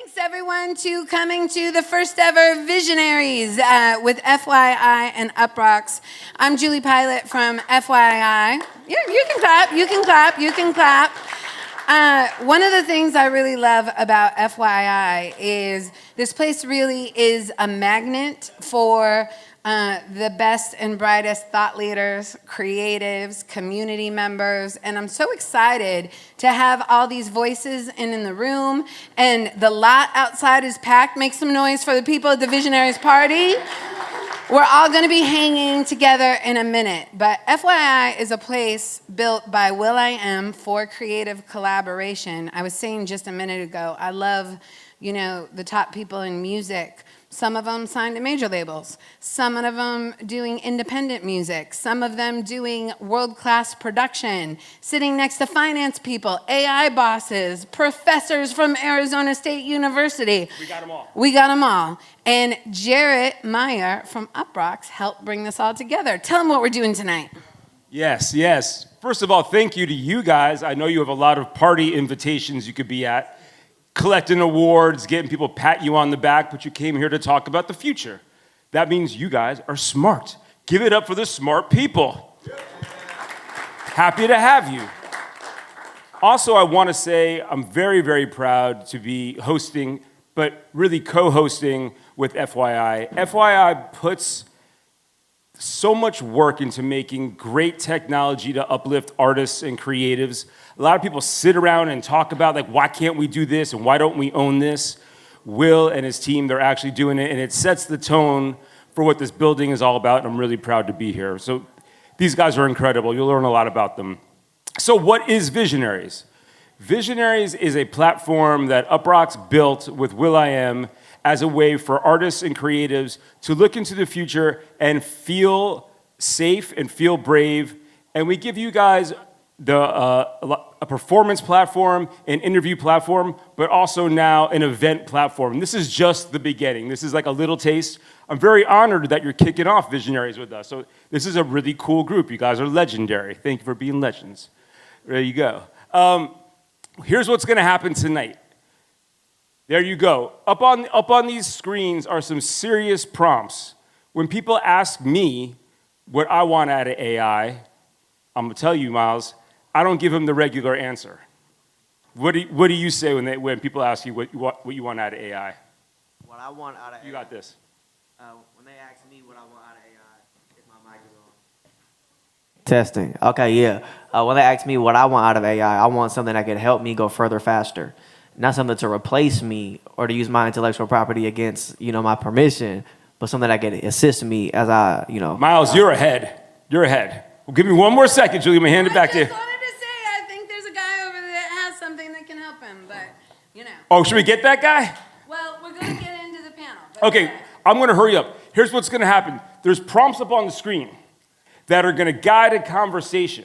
Thanks, everyone, to coming to the first ever Visionaries with FYI and Uproxx. I'm Julie Pilot from FYI. Yeah, you can clap, you can clap, you can clap. One of the things I really love about FYI is this place really is a magnet for the best and brightest thought leaders, creatives, community members, and I'm so excited to have all these voices in the room, and the lot outside is packed. Make some noise for the people at the Visionaries Party. We're all going to be hanging together in a minute, but FYI is a place built by will.i.am for creative collaboration. I was saying just a minute ago, I love, the top people in music. Some of them signed to major labels, some of them doing independent music, some of them doing world-class production, sitting next to finance people, AI bosses, professors from Arizona State University. We got them all. We got them all. And Jarrett Meyer from Uproxx helped bring this all together. Tell them what we're doing tonight. Yes. First of all, thank you to you guys. I know you have a lot of party invitations you could be at, collecting awards, getting people pat you on the back, but you came here to talk about the future. That means you guys are smart. Give it up for the smart people. Happy to have you. Also, I want to say I'm very, very proud to be hosting, but really co-hosting with FYI. FYI puts so much work into making great technology to uplift artists and creatives. A lot of people sit around and talk about, why can't we do this and why don't we own this? Will and his team, they're actually doing it, and it sets the tone for what this building is all about, and I'm really proud to be here. So these guys are incredible. You'll learn a lot about them. So what is Visionaries? Visionaries is a platform that Uproxx built with will.i.am as a way for artists and creatives to look into the future and feel safe and feel brave. And we give you guys a performance platform, an interview platform, but also now an event platform. This is just the beginning. This is like a little taste. I'm very honored that you're kicking off Visionaries with us. So this is a really cool group. You guys are legendary. Thank you for being legends. There you go. Here's what's gonna happen tonight. There you go. Up on these screens are some serious prompts. When people ask me what I want out of AI, I'm gonna tell you, Miles, I don't give them the regular answer. What do you say when people ask you what you want out of AI? What I want out of AI. You got this. When they ask me what I want out of AI, if my mic is on. Testing. Okay, yeah. When they ask me what I want out of AI, I want something that can help me go further faster. Not something to replace me or to use my intellectual property against, my permission, but something that can assist me as I, Miles, you're ahead. You're ahead. Well, give me one more second, Julie. I'm gonna hand it back to you. I just wanted to say, I think there's a guy over there that has something that can help him, but, Oh, should we get that guy? Well, we're going to get into the panel. Okay, I'm gonna hurry up. Here's what's gonna happen. There's prompts up on the screen that are gonna guide a conversation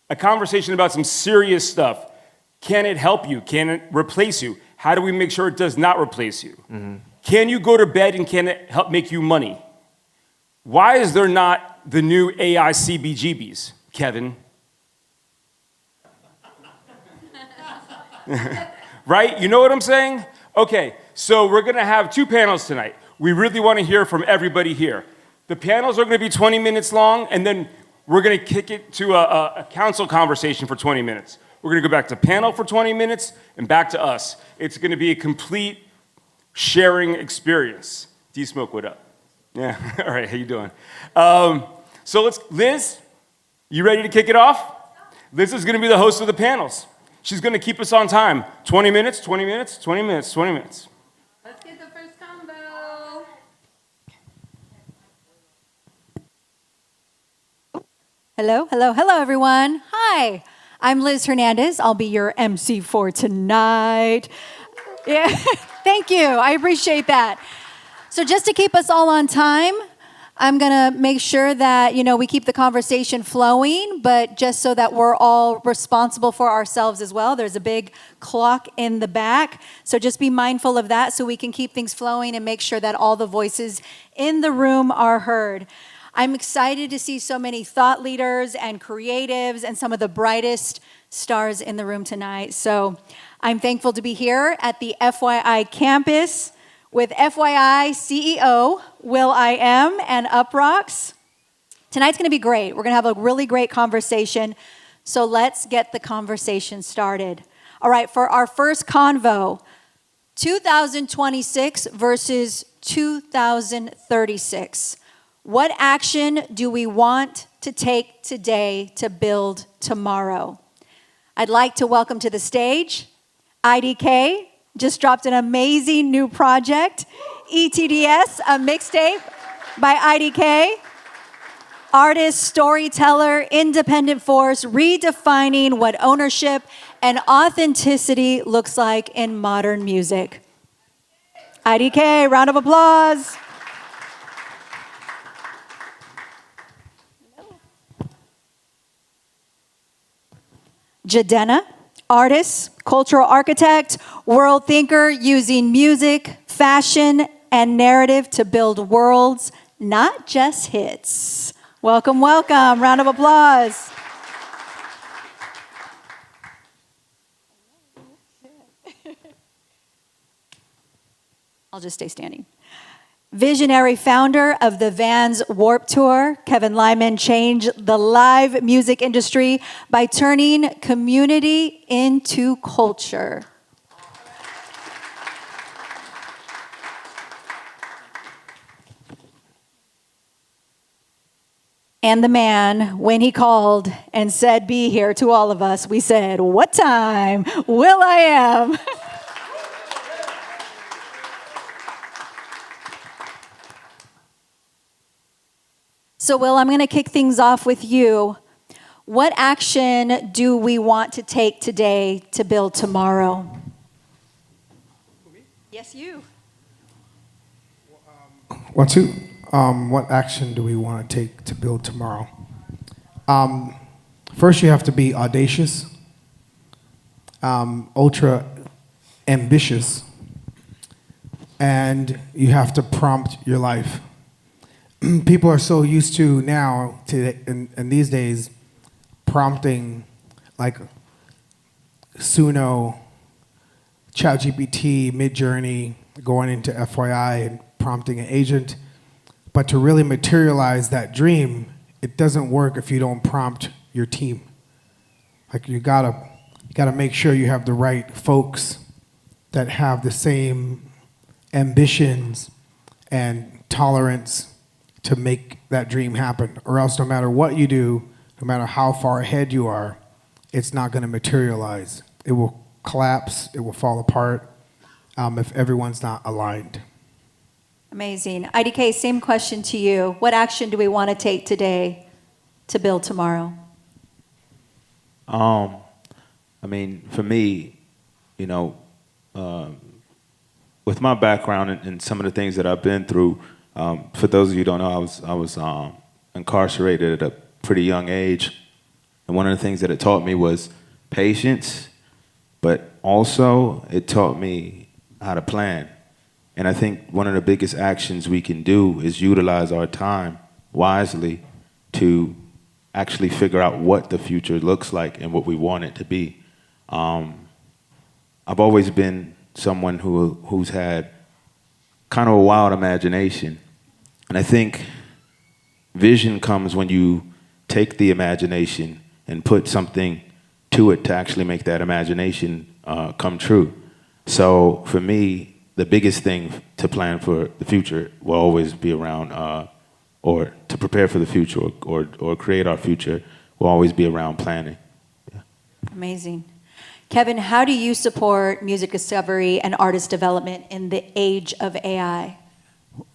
about some serious stuff. Can it help you? Can it replace you? How do we make sure it does not replace you? Mm-hmm. Can you go to bed and can it help make you money? Why is there not the new AI CBGBs, Kevin? Right? You know what I'm saying? Okay, so we're gonna have two panels tonight. We really wanna hear from everybody here. The panels are gonna be 20 minutes long, and then we're gonna kick it to a council conversation for 20 minutes. We're gonna go back to panel for 20 minutes and back to us. It's gonna be a complete sharing experience. D-Smoke, what up? Yeah, all right, how you doing? Liz, you ready to kick it off? Liz is gonna be the host of the panels. She's gonna keep us on time. 20 minutes, 20 minutes, 20 minutes, 20 minutes. Let's get the first combo. Hello, everyone. Hi. I'm Liz Hernandez. I'll be your MC for tonight. Yeah, thank you. I appreciate that. So just to keep us all on time, I'm going to make sure that, we keep the conversation flowing, but just so that we're all responsible for ourselves as well. There's a big clock in the back. So just be mindful of that so we can keep things flowing and make sure that all the voices in the room are heard. I'm excited to see so many thought leaders and creatives and some of the brightest stars in the room tonight. So I'm thankful to be here at the FYI campus with FYI CEO, will.i.am, and Uproxx. Tonight's going to be great. We're going to have a really great conversation, so let's get the conversation started. All right, for our first convo, 2026 versus 2036. What action do we want to take today to build tomorrow? I'd like to welcome to the stage IDK, just dropped an amazing new project, ETDS, a mixtape by IDK. Artist, storyteller, independent force, redefining what ownership and authenticity looks like in modern music. IDK, round of applause. Jidenna, artist, cultural architect, world thinker, using music, fashion, and narrative to build worlds, not just hits. Welcome, welcome. Round of applause. I'll just stay standing. Visionary founder of the Vans Warped Tour, Kevin Lyman changed the live music industry by turning community into culture. And the man, when he called and said, "Be here," to all of us, we said, "What time? will.i.am." So, Will, I'm going to kick things off with you. What action do we want to take today to build tomorrow? Yes, you. What action do we want to take to build tomorrow? First, you have to be audacious, ultra ambitious, and you have to prompt your life. People are so used to now, in these days, prompting like Suno, ChatGPT, Midjourney, going into FYI and prompting an agent. But to really materialize that dream, it doesn't work if you don't prompt your team. Like you gotta make sure you have the right folks that have the same ambitions and tolerance to make that dream happen, or else no matter what you do, no matter how far ahead you are, it's not going to materialize. It will collapse, it will fall apart if everyone's not aligned. Amazing. IDK, same question to you. What action do we want to take today to build tomorrow? I mean, for me, with my background and some of the things that I've been through, for those of you who don't know, I was incarcerated at a pretty young age, and one of the things that it taught me was patience, but also it taught me how to plan. And I think one of the biggest actions we can do is utilize our time wisely to actually figure out what the future looks like and what we want it to be. I've always been someone who's had kind of a wild imagination. And I think vision comes when you take the imagination and put something to it to actually make that imagination come true. So for me, the biggest thing to plan for the future will always be around, or to prepare for the future or create our future will always be around planning. Yeah. Amazing. Kevin, how do you support music discovery and artist development in the age of AI?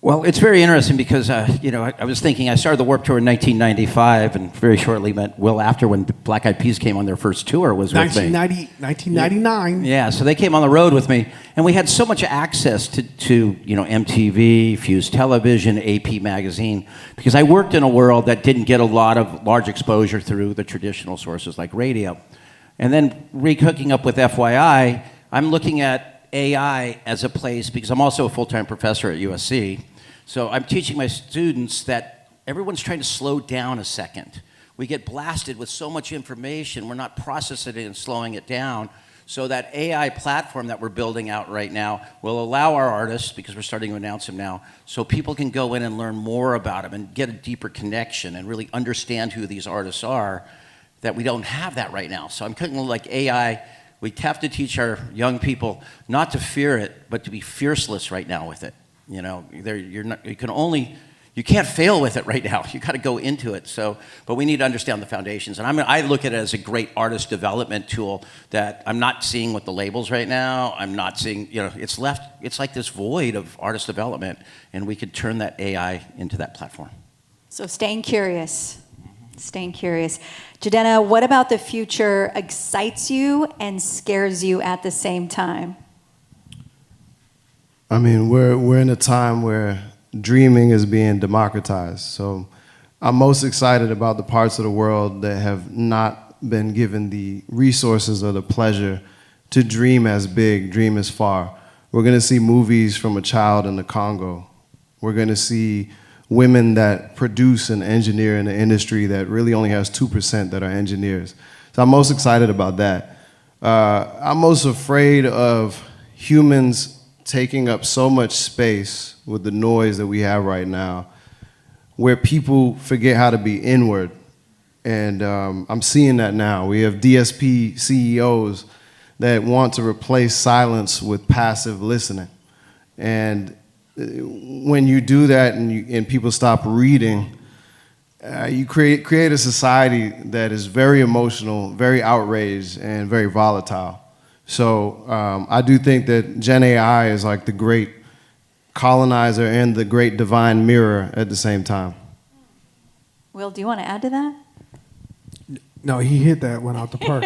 Well, it's very interesting because, I was thinking, I started the Warped Tour in 1995, and very shortly met Will after when Black Eyed Peas came on their first tour was with me. 1999. Yeah, so they came on the road with me, and we had so much access to MTV, Fuse Television, AP Magazine, because I worked in a world that didn't get a lot of large exposure through the traditional sources like radio. And then hooking up with FYI, I'm looking at AI as a place, because I'm also a full-time professor at USC. So I'm teaching my students that everyone's trying to slow down a second. We get blasted with so much information, we're not processing it and slowing it down. So that AI platform that we're building out right now will allow our artists, because we're starting to announce them now, so people can go in and learn more about them and get a deeper connection and really understand who these artists are, that we don't have that right now. So I'm thinking like AI, we have to teach our young people not to fear it, but to be fearless right now with it. You know, you can't fail with it right now. You got to go into it. So, but we need to understand the foundations. And I look at it as a great artist development tool that I'm not seeing with the labels right now. I'm not seeing, you know, it's like this void of artist development, and we could turn that AI into that platform. So staying curious. Staying curious. Jidenna, what about the future excites you and scares you at the same time? I mean, we're in a time where dreaming is being democratized. So I'm most excited about the parts of the world that have not been given the resources or the pleasure to dream as big, dream as far. We're going to see movies from a child in the Congo. We're going to see women that produce and engineer in an industry that really only has 2% that are engineers. So I'm most excited about that. I'm most afraid of humans taking up so much space with the noise that we have right now, where people forget how to be inward. And I'm seeing that now. We have DSP CEOs that want to replace silence with passive listening. And when you do that and people stop reading, you create a society that is very emotional, very outraged, and very volatile. So I do think that Gen AI is like the great colonizer and the great divine mirror at the same time. Will, do you want to add to that? No, he hit that one out the park.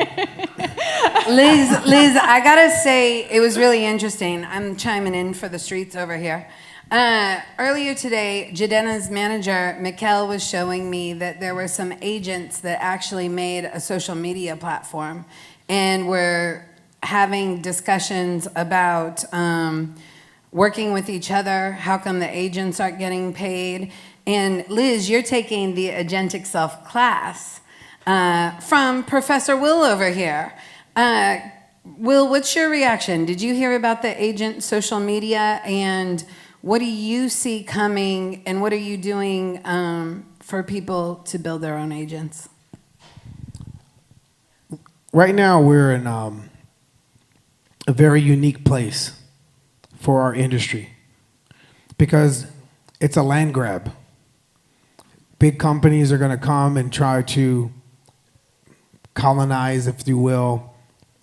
Liz, I gotta say, it was really interesting. I'm chiming in for the streets over here. Earlier today, Jidenna's manager, Mikkel, was showing me that there were some agents that actually made a social media platform and were having discussions about working with each other. How come the agents aren't getting paid? And Liz, you're taking the Agentic Self class from Professor Will over here. Will, what's your reaction? Did you hear about the agent social media, and what do you see coming, and what are you doing for people to build their own agents? Right now, we're in a very unique place for our industry because it's a land grab. Big companies are going to come and try to colonize, if you will,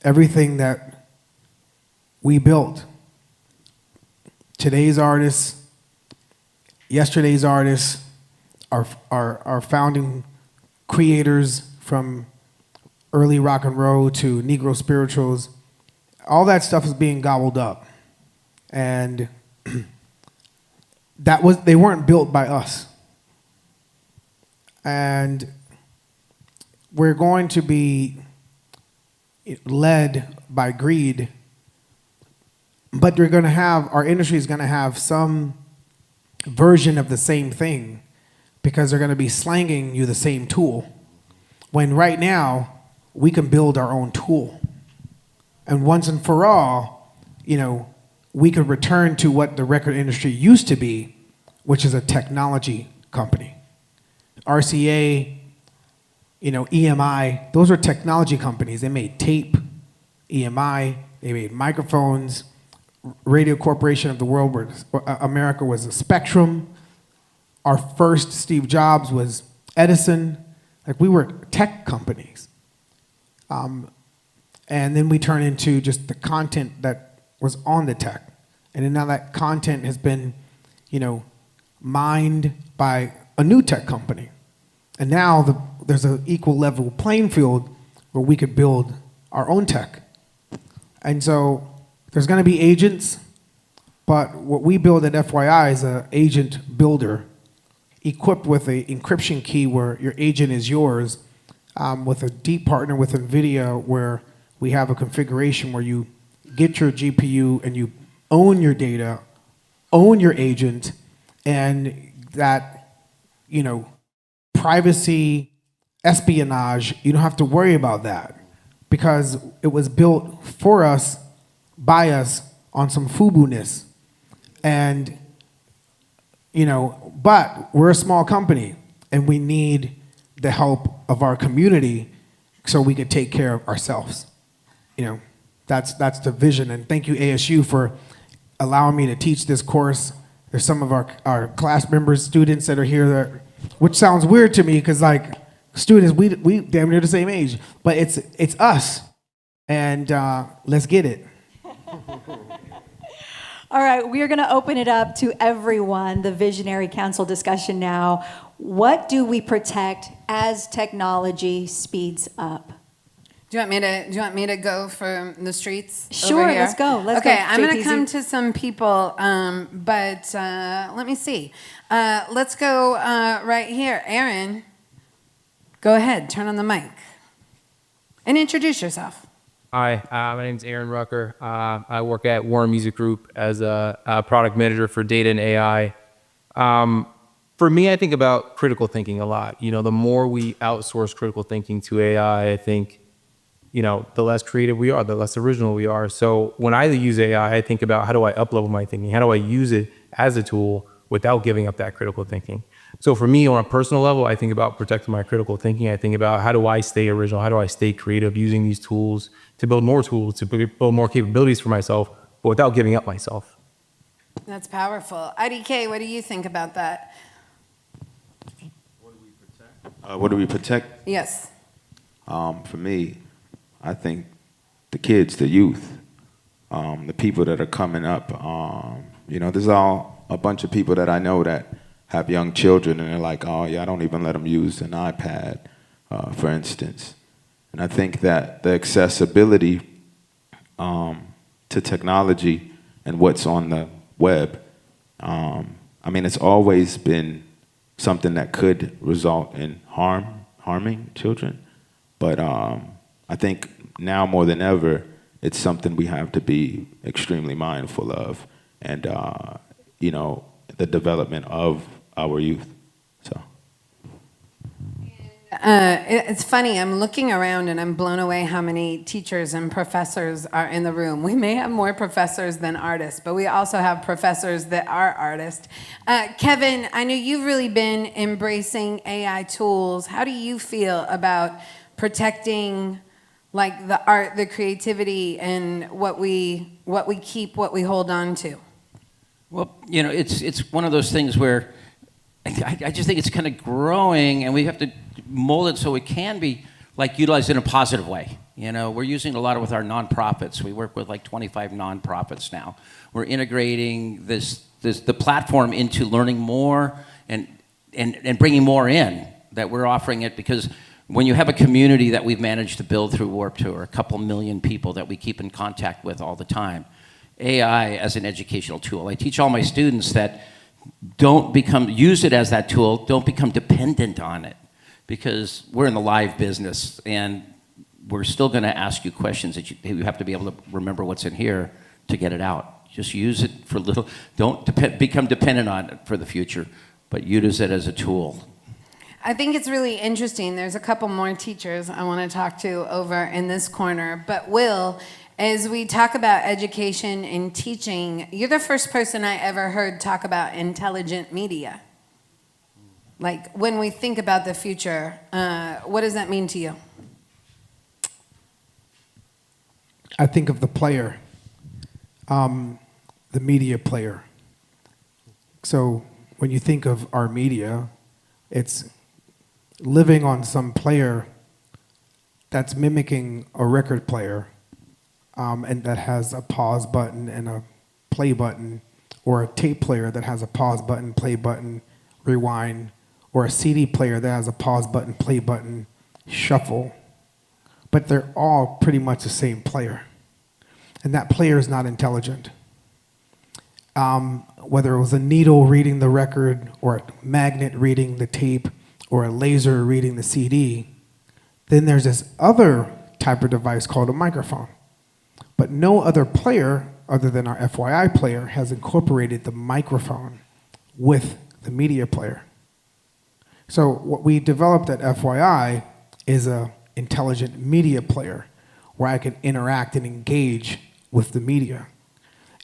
everything that we built. Today's artists, yesterday's artists, our founding creators from early rock and roll to Negro spirituals, all that stuff is being gobbled up. And they weren't built by us. And we're going to be led by greed, but our industry is going to have some version of the same thing because they're going to be slanging you the same tool. When right now, we can build our own tool. And once and for all, we could return to what the record industry used to be, which is a technology company. RCA, EMI, those are technology companies. They made tape, EMI, they made microphones. Radio Corporation of the World, America was a Spectrum. Our first Steve Jobs was Edison. Like, we were tech companies. And then we turn into just the content that was on the tech. And then now that content has been, mined by a new tech company. And now there's an equal level playing field where we could build our own tech. And so there's going to be agents, but what we build at FYI is an agent builder equipped with an encryption key where your agent is yours, with a deep partner with NVIDIA where we have a configuration where you get your GPU and you own your data, own your agent, and that, privacy, espionage, you don't have to worry about that because it was built for us, by us, on some FUBU-ness. And, but we're a small company, and we need the help of our community so we can take care of ourselves. That's the vision. And thank you, ASU, for allowing me to teach this course. There's some of our class members, students that are here, which sounds weird to me because, like, students, we damn near the same age. But it's us. And let's get it. All right, we are going to open it up to everyone, the Visionary Council discussion now. What do we protect as technology speeds up? Do you want me to go for the streets? Sure, over here? let's go. Okay, I'm going to JPZ. come to some people, but let me see. Let's go right here. Aaron, go ahead. Turn on the mic and introduce yourself. Hi, my name is Aaron Rucker. I work at Warren Music Group as a product manager for data and AI. For me, I think about critical thinking a lot. The more we outsource critical thinking to AI, I think, the less creative we are, the less original we are. So when I use AI, I think about how do I up-level my thinking? How do I use it as a tool without giving up that critical thinking? So for me, on a personal level, I think about protecting my critical thinking. I think about how do I stay original? How do I stay creative using these tools to build more tools, to build more capabilities for myself, but without giving up myself? That's powerful. IDK, what do you think about that? What do we protect? Yes. For me, I think the kids, the youth, the people that are coming up. There's all a bunch of people that I know that have young children, and they're like, oh yeah, I don't even let them use an iPad, for instance. And I think that the accessibility to technology and what's on the web, it's always been something that could result in harming children. But I think now more than ever, it's something we have to be extremely mindful of, and the development of our youth. So. It's funny, I'm looking around and I'm blown away how many teachers and professors are in the room. We may have more professors than artists, but we also have professors that are artists. Kevin, I know you've really been embracing AI tools. How do you feel about protecting like the art, the creativity, and what we keep, what we hold on to? Well, it's one of those things where I just think it's kind of growing, and we have to mold it so it can be like utilized in a positive way. We're using it a lot with our nonprofits. We work with like 25 nonprofits now. We're integrating the platform into learning more and bringing more in, that we're offering it, because when you have a community that we've managed to build through Warped Tour, a couple million people that we keep in contact with all the time, AI as an educational tool. I teach all my students that use it as that tool, don't become dependent on it, because we're in the live business and we're still going to ask you questions that you have to be able to remember what's in here to get it out. Just use it for little, don't become dependent on it for the future, but use it as a tool. I think it's really interesting. There's a couple more teachers I want to talk to over in this corner. But Will, as we talk about education and teaching, you're the first person I ever heard talk about intelligent media. Like, when we think about the future, what does that mean to you? I think of the player, the media player. So when you think of our media, it's living on some player that's mimicking a record player, and that has a pause button and a play button, or a tape player that has a pause button, play button, rewind, or a CD player that has a pause button, play button, shuffle. But they're all pretty much the same player. And that player is not intelligent. Whether it was a needle reading the record, or a magnet reading the tape, or a laser reading the CD, then there's this other type of device called a microphone. But no other player, other than our FYI player, has incorporated the microphone with the media player. So what we developed at FYI is an intelligent media player, where I can interact and engage with the media.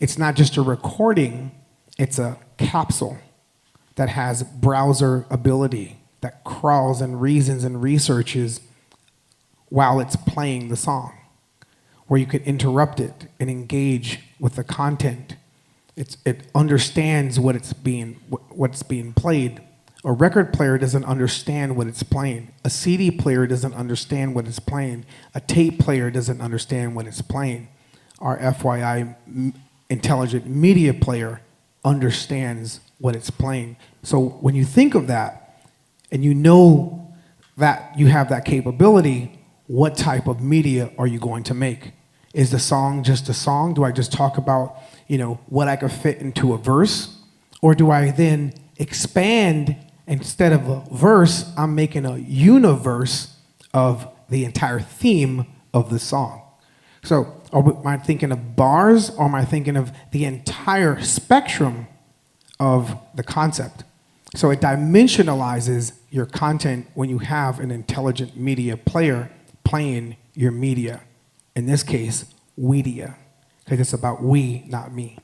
It's not just a recording, it's a capsule that has browser ability, that crawls and reasons and researches while it's playing the song, where you can interrupt it and engage with the content. It understands what's being played. A record player doesn't understand what it's playing. A CD player doesn't understand what it's playing. A tape player doesn't understand what it's playing. Our FYI intelligent media player understands what it's playing. So when you think of that, and you know that you have that capability, what type of media are you going to make? Is the song just a song? Do I just talk about, what I could fit into a verse? Or do I then expand, instead of a verse, I'm making a universe of the entire theme of the song? So am I thinking of bars, or am I thinking of the entire spectrum of the concept? So it dimensionalizes your content when you have an intelligent media player playing your media. In this case, weedia, because it's about we, not me.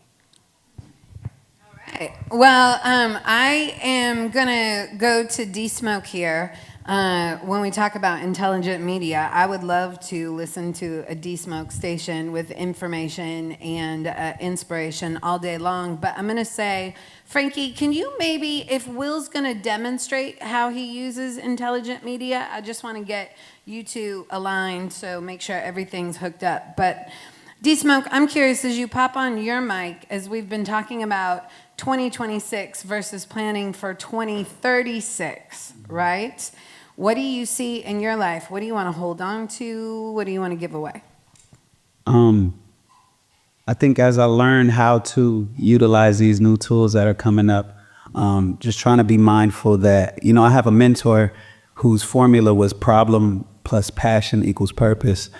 All right. Well, I am going to go to D-Smoke here. When we talk about intelligent media, I would love to listen to a D-Smoke station with information and inspiration all day long. But I'm going to say, Frankie, can you maybe, if Will's going to demonstrate how he uses intelligent media, I just want to get you two aligned, so make sure everything's hooked up. But D-Smoke, I'm curious, as you pop on your mic, as we've been talking about 2026 versus planning for 2036, right? What do you see in your life? What do you want to hold on to? What do you want to give away? I think as I learn how to utilize these new tools that are coming up, just trying to be mindful that, I have a mentor whose formula was problem plus passion equals purpose.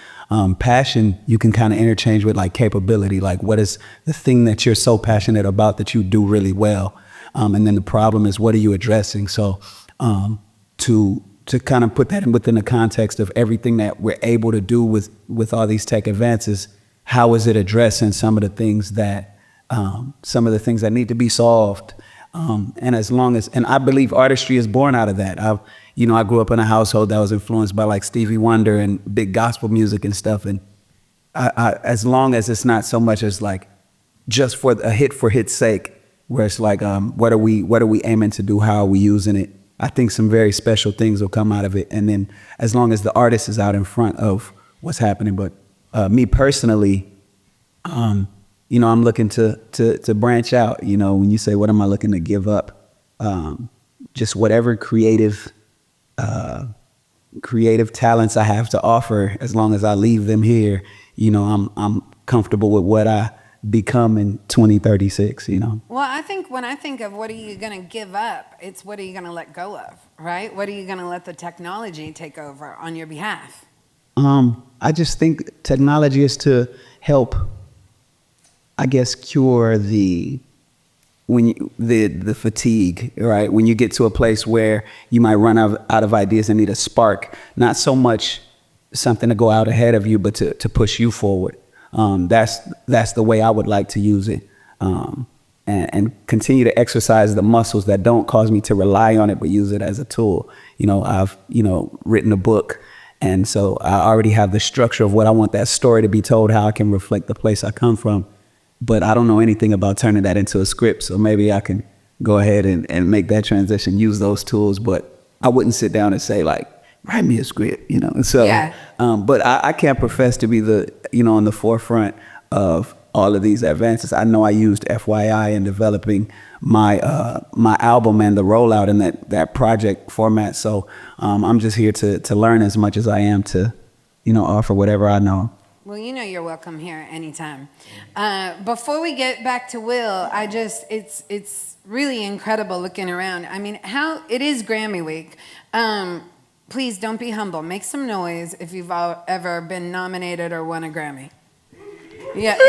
Passion, you can kind of interchange with like capability, like what is the thing that you're so passionate about that you do really well? And then the problem is, what are you addressing? So to kind of put that within the context of everything that we're able to do with all these tech advances, how is it addressing some of the things that need to be solved? And I believe artistry is born out of that. I grew up in a household that was influenced by like Stevie Wonder and big gospel music and stuff. And as long as it's not so much as like just for a hit for hit's sake, where it's like, what are we aiming to do? How are we using it? I think some very special things will come out of it. And then as long as the artist is out in front of what's happening. But me personally, I'm looking to branch out. When you say, what am I looking to give up? Just whatever creative talents I have to offer, as long as I leave them here, I'm comfortable with what I become in 2036, Well, I think when I think of what are you going to give up, it's what are you going to let go of, right? What are you going to let the technology take over on your behalf? I just think technology is to help, I guess, cure the fatigue, right? When you get to a place where you might run out of ideas and need a spark, not so much something to go out ahead of you, but to push you forward. That's the way I would like to use it, and continue to exercise the muscles that don't cause me to rely on it, but use it as a tool. I've written a book, and so I already have the structure of what I want that story to be told, how I can reflect the place I come from, but I don't know anything about turning that into a script. So maybe I can go ahead and make that transition, use those tools, but I wouldn't sit down and say like, write me a script, So, yeah. But I can't profess to be on the forefront of all of these advances. I know I used FYI in developing my album and the rollout in that project format. So I'm just here to learn as much as I am to, offer whatever I know. Well, you're welcome here anytime. Before we get back to Will, it's really incredible looking around. I mean, it is Grammy week. Please don't be humble. Make some noise if you've ever been nominated or won a Grammy. Yeah, okay.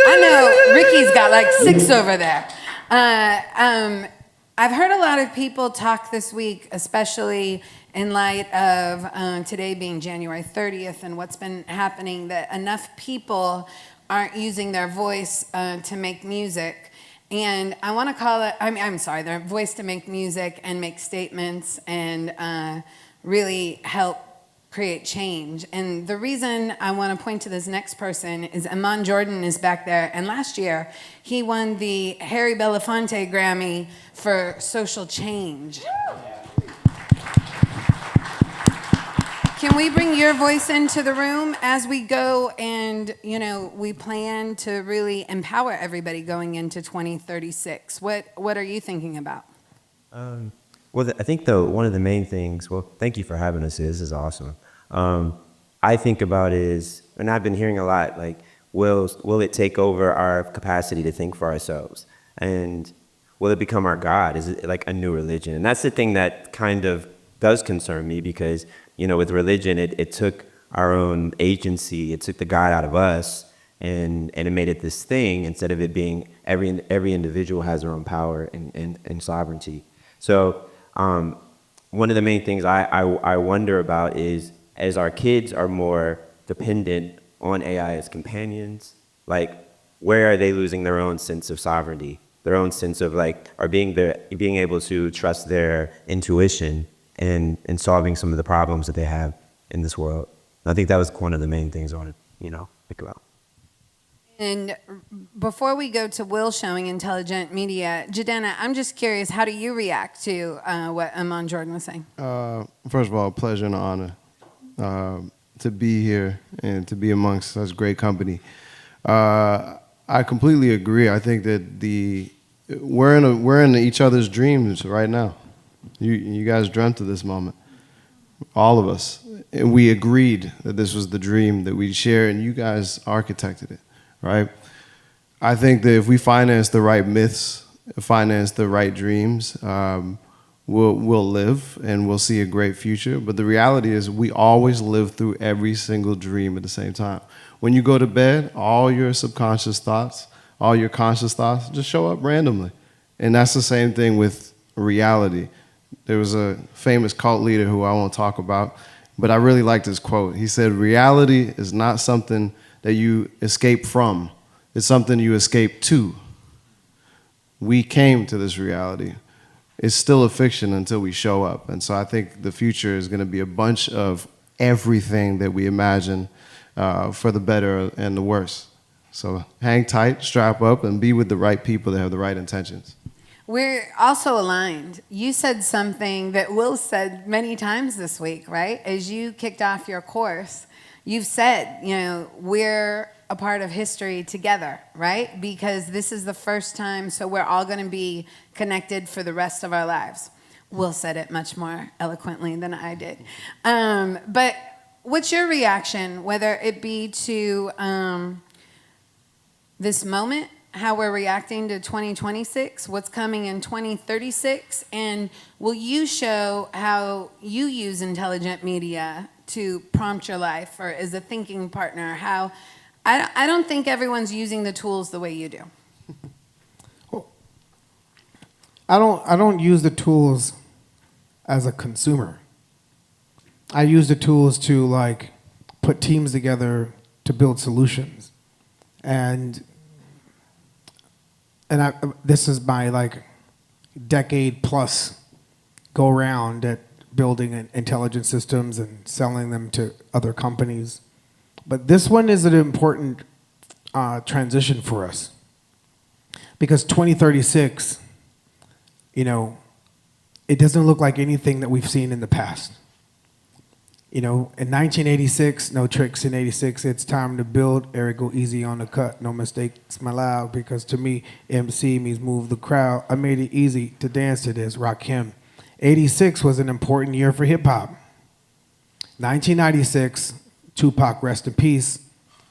I know Ricky's got like 6 over there. I've heard a lot of people talk this week, especially in light of today being January 30th and what's been happening, that enough people aren't using their voice to make music. And I want to call it, I'm sorry, their voice to make music and make statements and really help create change. And the reason I want to point to this next person is Amon Jordan is back there. And last year, he won the Harry Belafonte Grammy for social change. Can we bring your voice into the room as we go and, we plan to really empower everybody going into 2036? What are you thinking about? Well, I think one of the main things, well, thank you for having us. This is awesome. I think about is, and I've been hearing a lot, like, will it take over our capacity to think for ourselves? And will it become our God? Is it like a new religion? And that's the thing that kind of does concern me, because, with religion, it took our own agency, it took the God out of us, and it made it this thing instead of it being every individual has their own power and sovereignty. So one of the main things I wonder about is, as our kids are more dependent on AI as companions, like, where are they losing their own sense of sovereignty, their own sense of being able to trust their intuition in solving some of the problems that they have in this world? I think that was one of the main things I wanted, think about. And before we go to Will showing intelligent media, Jidenna, I'm just curious, how do you react to what Amon Jordan was saying? First of all, a pleasure and an honor to be here and to be amongst such great company. I completely agree. I think that we're in each other's dreams right now. You guys dreamt of this moment, all of us, and we agreed that this was the dream that we share, and you guys architected it, right? I think that if we finance the right myths, finance the right dreams, we'll live and we'll see a great future. But the reality is, we always live through every single dream at the same time. When you go to bed, all your subconscious thoughts, all your conscious thoughts just show up randomly, and that's the same thing with reality. There was a famous cult leader who I won't talk about, but I really liked his quote. He said, reality is not something that you escape from. It's something you escape to. We came to this reality. It's still a fiction until we show up. And so I think the future is going to be a bunch of everything that we imagine for the better and the worse. So hang tight, strap up, and be with the right people that have the right intentions. We're also aligned. You said something that Will said many times this week, right? As you kicked off your course, you've said, we're a part of history together, right? Because this is the first time, so we're all going to be connected for the rest of our lives. Will said it much more eloquently than I did. But what's your reaction, whether it be to this moment, how we're reacting to 2026, what's coming in 2036, and will you show how you use intelligent media to prompt your life or as a thinking partner? How I don't think everyone's using the tools the way you do. Well, I don't use the tools as a consumer. I use the tools to put teams together to build solutions, and this is my decade plus go around at building intelligent systems and selling them to other companies. But this one is an important transition for us, because 2036, it doesn't look like anything that we've seen in the past. In 1986, no tricks in 86, it's time to build, ergo easy on the cut, no mistakes my loud, because to me, MC means move the crowd. I made it easy to dance to this, rock him. 86 was an important year for hip hop. 1996, Tupac, rest in peace,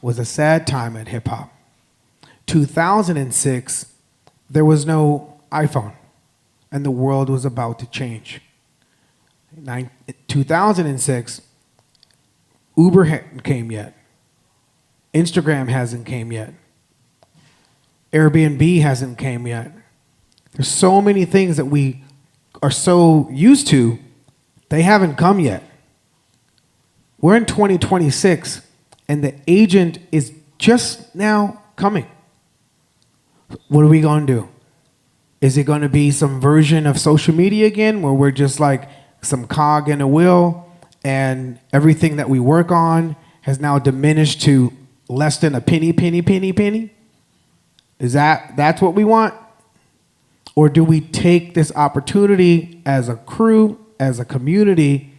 was a sad time at hip hop. 2006, there was no iPhone, and the world was about to change. 2006, Uber hadn't came yet. Instagram hasn't came yet. Airbnb hasn't came yet. There's so many things that we are so used to. They haven't come yet. We're in 2026, and the agent is just now coming. What are we going to do? Is it going to be some version of social media again where we're just like some cog in a wheel and everything that we work on has now diminished to less than a penny? That's what we want? Or do we take this opportunity as a crew, as a community,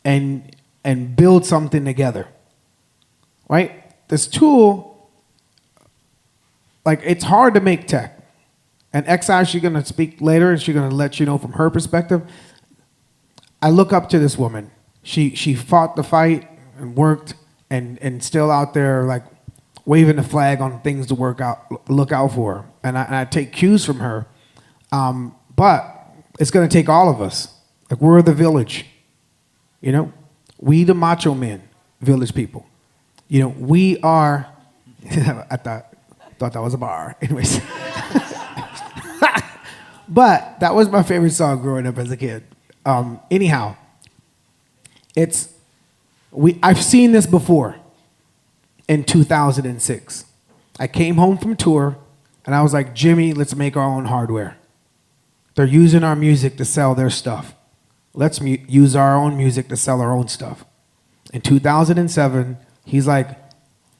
and build something together? Right? This tool, like, it's hard to make tech. And XI, she's going to speak later, and she's going to let you know from her perspective. I look up to this woman. She fought the fight and worked and still out there, like, waving the flag on things to look out for. And I take cues from her. But it's going to take all of us. Like, we're the village. You know? We the macho men, village people. You know, we are... I thought that was a bar. Anyways. But that was my favorite song growing up as a kid. Anyhow, I've seen this before in 2006. I came home from tour, and I was like, Jimmy, let's make our own hardware. They're using our music to sell their stuff. Let's use our own music to sell our own stuff. In 2007, he's like,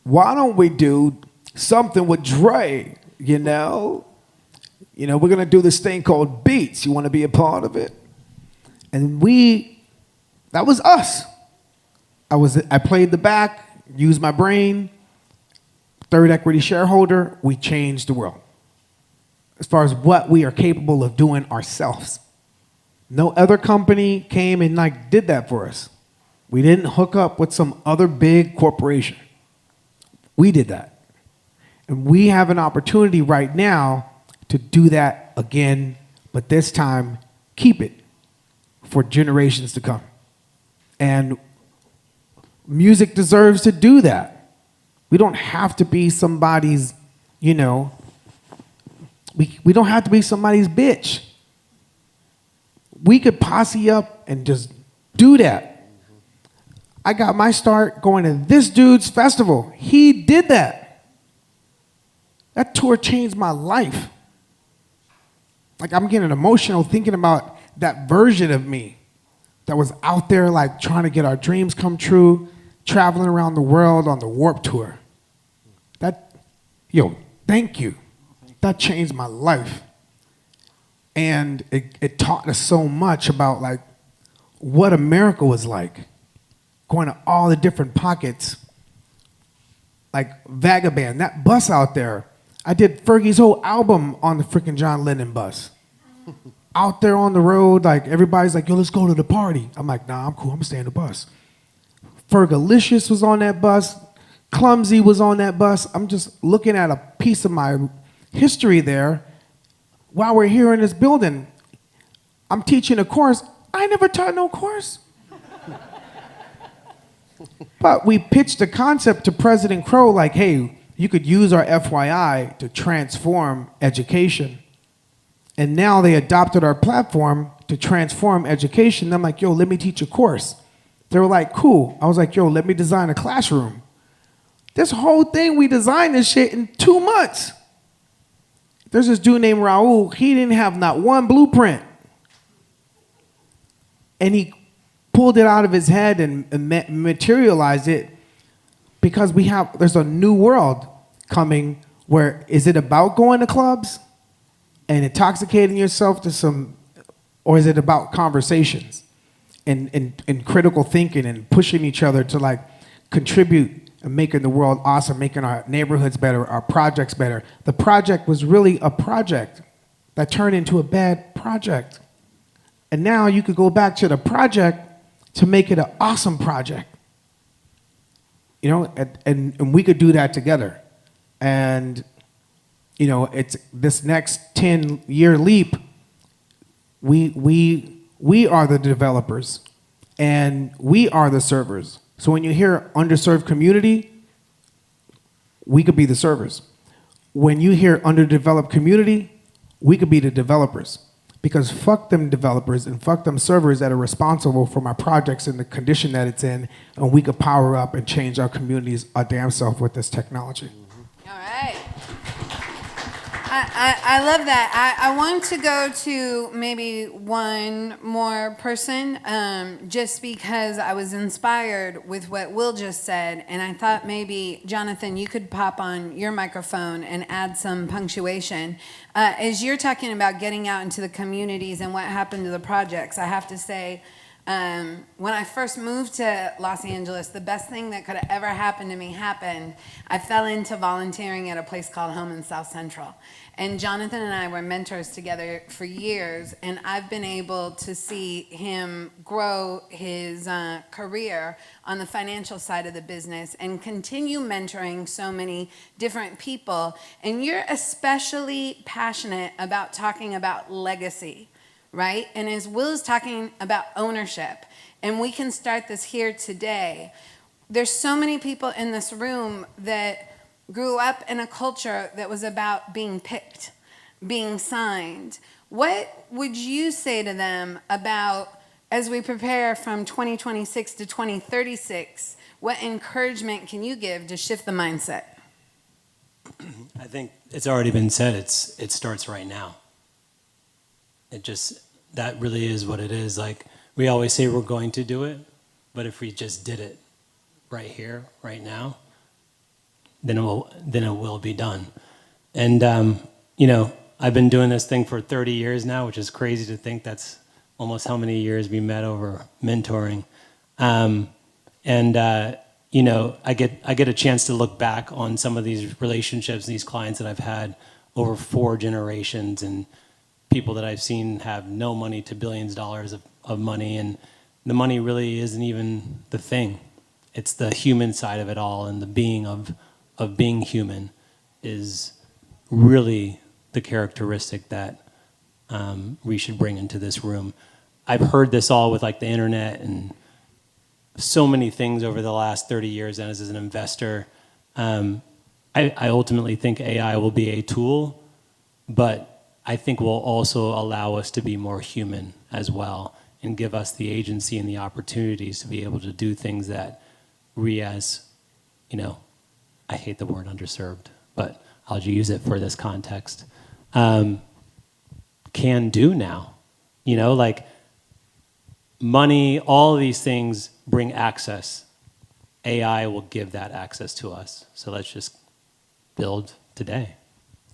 why don't we do something with Dre, you know? You know, we're going to do this thing called Beats. You want to be a part of it? And that was us. I played the back, used my brain, third equity shareholder. We changed the world as far as what we are capable of doing ourselves. No other company came and like did that for us. We didn't hook up with some other big corporation. We did that. And we have an opportunity right now to do that again, but this time, keep it for generations to come. And music deserves to do that. We don't have to be somebody's, you know, we don't have to be somebody's bitch. We could posse up and just do that. I got my start going to this dude's festival. He did that. That tour changed my life. Like, I'm getting emotional thinking about that version of me that was out there, like, trying to get our dreams come true, traveling around the world on the Warped Tour. Thank you. That changed my life. And it taught us so much about, like, what America was like. Going to all the different pockets. Like, Vagaband, that bus out there. I did Fergie's whole album on the freaking John Lennon bus. Out there on the road, like, everybody's like, yo, let's go to the party. I'm like, nah, I'm cool, I'm gonna stay on the bus. Fergalicious was on that bus. Clumsy was on that bus. I'm just looking at a piece of my history there while we're here in this building. I'm teaching a course. I never taught no course. But we pitched the concept to President Crow, like, hey, you could use our FYI to transform education. And now they adopted our platform to transform education. I'm like, yo, let me teach a course. They were like, cool. I was like, yo, let me design a classroom. This whole thing, we designed this shit in 2 months. There's this dude named Raul. He didn't have not one blueprint. And he pulled it out of his head and materialized it because there's a new world coming where, is it about going to clubs and intoxicating yourself or is it about conversations and critical thinking and pushing each other to, like, contribute and making the world awesome, making our neighborhoods better, our projects better. The project was really a project that turned into a bad project. And now you could go back to the project to make it an awesome project. You know, and we could do that together. And, you know, it's this next 10-year leap, we are the developers and we are the servers. So when you hear underserved community, we could be the servers. When you hear underdeveloped community, we could be the developers. Because fuck them developers and fuck them servers that are responsible for my projects in the condition that it's in, and we could power up and change our communities our damn self with this technology. All right. I love that. I want to go to maybe one more person, just because I was inspired with what Will just said, and I thought maybe, Jonathan, you could pop on your microphone and add some punctuation. As you're talking about getting out into the communities and what happened to the projects, I have to say, when I first moved to Los Angeles, the best thing that could have ever happened to me happened. I fell into volunteering at a place called Home in South Central. And Jonathan and I were mentors together for years, and I've been able to see him grow his career on the financial side of the business and continue mentoring so many different people. And you're especially passionate about talking about legacy, right? And as Will is talking about ownership, and we can start this here today, there's so many people in this room that grew up in a culture that was about being picked, being signed. What would you say to them about, as we prepare from 2026 to 2036, what encouragement can you give to shift the mindset? I think it's already been said, it starts right now. That really is what it is. Like, we always say we're going to do it, but if we just did it right here, right now, then it will be done. And I've been doing this thing for 30 years now, which is crazy to think that's almost how many years we met over mentoring. I get a chance to look back on some of these relationships, these clients that I've had over 4 generations, and people that I've seen have no money to billions of dollars of money, and the money really isn't even the thing. It's the human side of it all, and the being of being human is really the characteristic that we should bring into this room. I've heard this all with like the internet and so many things over the last 30 years, and as an investor, I ultimately think AI will be a tool, but I think will also allow us to be more human as well and give us the agency and the opportunities to be able to do things that we as, I hate the word underserved, but I'll use it for this context, can do now. Like money, all of these things bring access. AI will give that access to us. So let's just build today.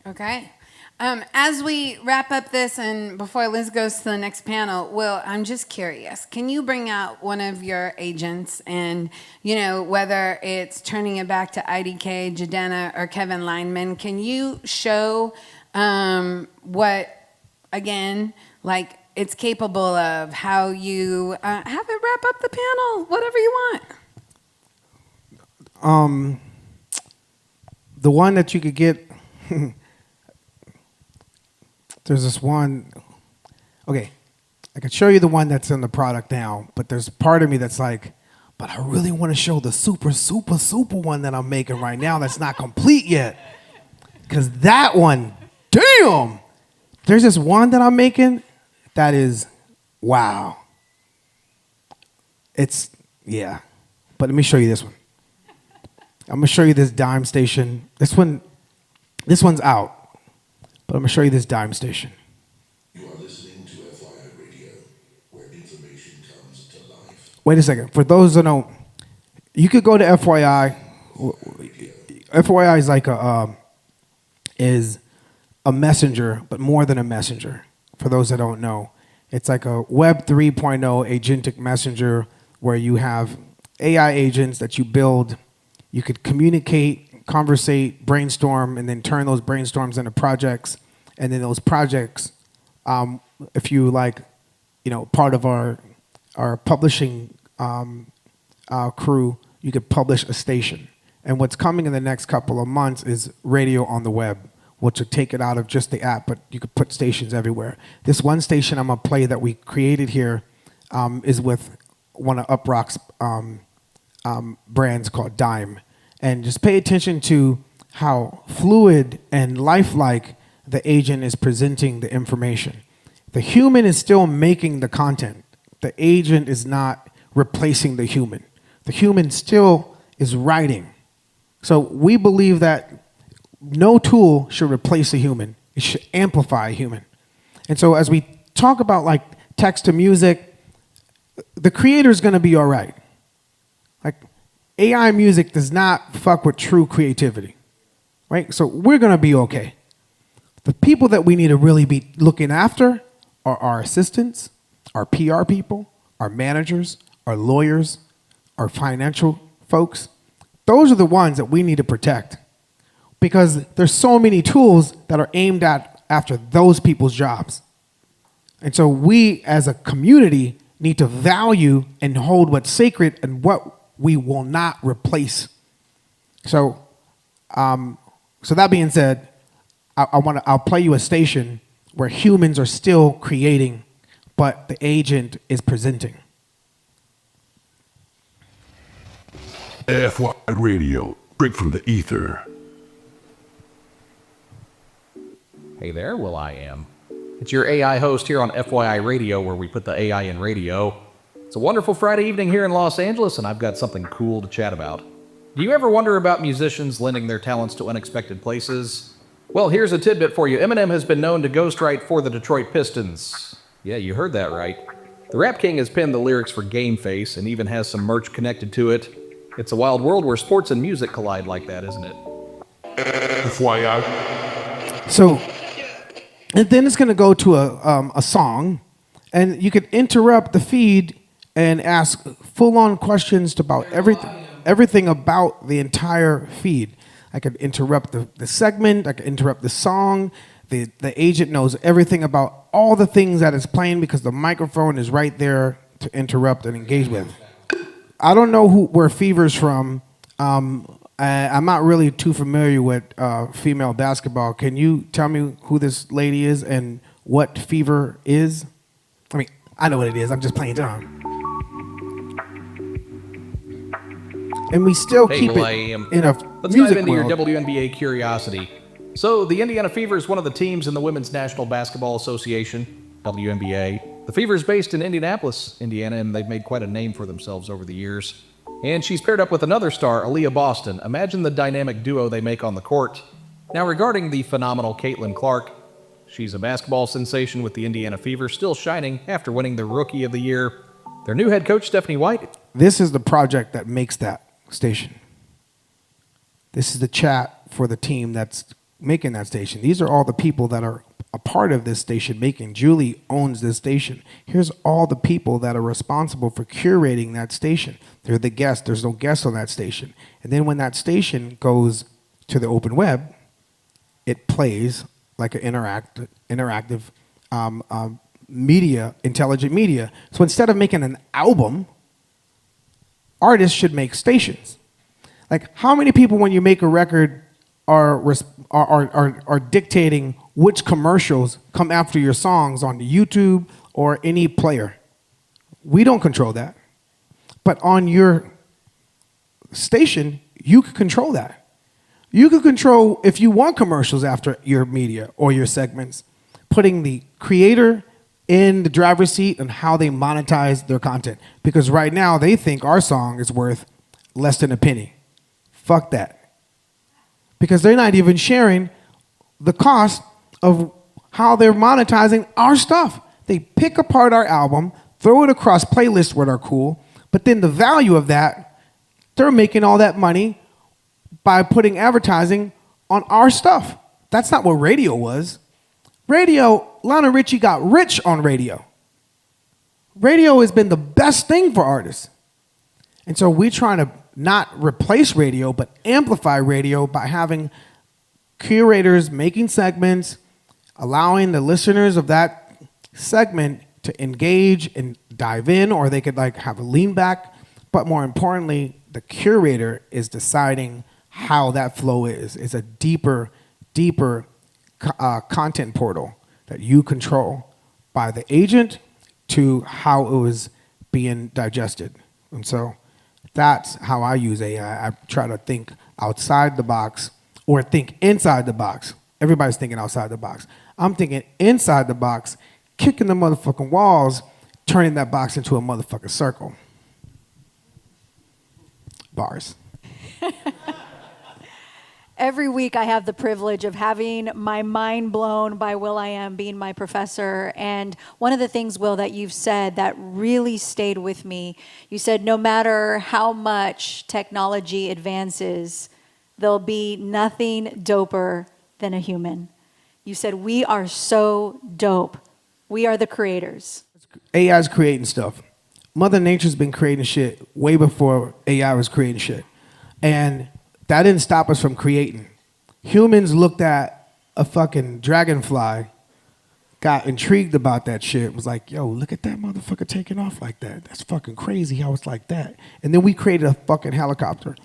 Okay. As we wrap up this, and before Liz goes to the next panel, Will, I'm just curious. Can you bring out one of your agents, and whether it's turning it back to IDK, Jidenna, or Kevin Lyman, can you show what, again, like it's capable of, how you have it wrap up the panel, whatever you want? The one that you could get. There's this one, okay, I could show you the one that's in the product now, but there's part of me that's like, but I really want to show the super, super, super one that I'm making right now that's not complete yet. Because that one, damn! There's this one that I'm making that is, wow. Yeah. But let me show you this one. I'm going to show you this dime station. This one's out. But I'm going to show you this dime station. You are listening to FYI Radio, where information comes to life. Wait a second. For those that don't, you could go to FYI. FYI is like is a messenger, but more than a messenger. For those that don't know, it's like a Web 3.0 agentic messenger where you have AI agents that you build. You could communicate, conversate, brainstorm, and then turn those brainstorms into projects. And then those projects, if you like, part of our publishing crew, you could publish a station. And what's coming in the next couple of months is radio on the web, which will take it out of just the app, but you could put stations everywhere. This one station I'm gonna play that we created here is with one of Uproxx brands called Dime. And just pay attention to how fluid and lifelike the agent is presenting the information. The human is still making the content. The agent is not replacing the human. The human still is writing. So we believe that no tool should replace a human. It should amplify a human. And so as we talk about like text to music, the creator is going to be all right. Like AI music does not fuck with true creativity, right? So we're going to be okay. The people that we need to really be looking after are our assistants, our PR people, our managers, our lawyers, our financial folks. Those are the ones that we need to protect because there's so many tools that are aimed at after those people's jobs. And so we as a community need to value and hold what's sacred and what we will not replace. So, so that being said, I'll play you a station where humans are still creating, but the agent is presenting. FYI Radio, straight from the ether. Hey there, will.i.am. It's your AI host here on FYI Radio, where we put the AI in radio. It's a wonderful Friday evening here in Los Angeles, and I've got something cool to chat about. Do you ever wonder about musicians lending their talents to unexpected places? Well, here's a tidbit for you. Eminem has been known to ghostwrite for the Detroit Pistons. Yeah, you heard that right. The Rap King has penned the lyrics for Game Face and even has some merch connected to it. It's a wild world where sports and music collide like that, isn't it? FYI. So, and then it's going to go to a song, and you could interrupt the feed and ask full-on questions about everything about the entire feed. I could interrupt the segment. I could interrupt the song. The agent knows everything about all the things that is playing because the microphone is right there to interrupt and engage with. I don't know where Fever's from. I'm not really too familiar with female basketball. Can you tell me who this lady is and what Fever is? I mean, I know what it is. I'm just playing dumb. And we still keep it in a Let's music dive into world. your WNBA curiosity. So, the Indiana Fever is one of the teams in the Women's National Basketball Association, WNBA. The Fever is based in Indianapolis, Indiana, and they've made quite a name for themselves over the years. And she's paired up with another star, Aaliyah Boston. Imagine the dynamic duo they make on the court. Now, regarding the phenomenal Caitlin Clark, she's a basketball sensation with the Indiana Fever, still shining after winning the Rookie of the Year. Their new head coach, Stephanie White. This is the project that makes that station. This is the chat for the team that's making that station. These are all the people that are a part of this station making. Julie owns this station. Here's all the people that are responsible for curating that station. They're the guests. There's no guests on that station. And then when that station goes to the open web, it plays like an interactive media, intelligent media. So instead of making an album, artists should make stations. Like, how many people, when you make a record, are dictating which commercials come after your songs on YouTube or any player? We don't control that. But on your station, you can control that. You can control if you want commercials after your media or your segments, putting the creator in the driver's seat and how they monetize their content. Because right now they think our song is worth less than a penny. Fuck that. Because they're not even sharing the cost of how they're monetizing our stuff. They pick apart our album, throw it across playlists where they're cool, but then the value of that, they're making all that money by putting advertising on our stuff. That's not what radio was. Radio, Lionel Richie got rich on radio. Radio has been the best thing for artists. And so we're trying to not replace radio, but amplify radio by having curators making segments, allowing the listeners of that segment to engage and dive in, or they could like have a lean back. But more importantly, the curator is deciding how that flow is. It's a deeper content portal that you control by the agent to how it was being digested. And so that's how I use AI. I try to think outside the box or think inside the box. Everybody's thinking outside the box. I'm thinking inside the box, kicking the motherfucking walls, turning that box into a motherfucking circle. Bars. Every week I have the privilege of having my mind blown by will.i.am being my professor. And one of the things, Will, that you've said that really stayed with me, you said no matter how much technology advances, there'll be nothing doper than a human. You said we are so dope. We are the creators. AI's creating stuff. Mother Nature's been creating shit way before AI was creating shit. And that didn't stop us from creating. Humans looked at a fucking dragonfly, got intrigued about that shit, was like, yo, look at that motherfucker taking off like that. That's fucking crazy how it's like that. And then we created a fucking helicopter.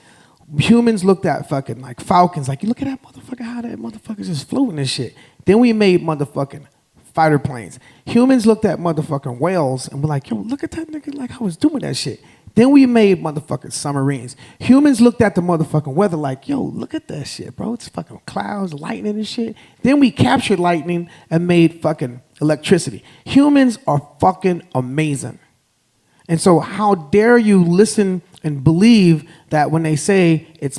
Humans looked at fucking like falcons, like, you look at that motherfucker, how that motherfucker's just floating and shit. Then we made motherfucking fighter planes. Humans looked at motherfucking whales and were like, yo, look at that nigga, like how it's doing that shit. Then we made motherfucking submarines. Humans looked at the motherfucking weather like, yo, look at that shit, bro. It's fucking clouds, lightning and shit. Then we captured lightning and made fucking electricity. Humans are fucking amazing. And so how dare you listen and believe that when they say it's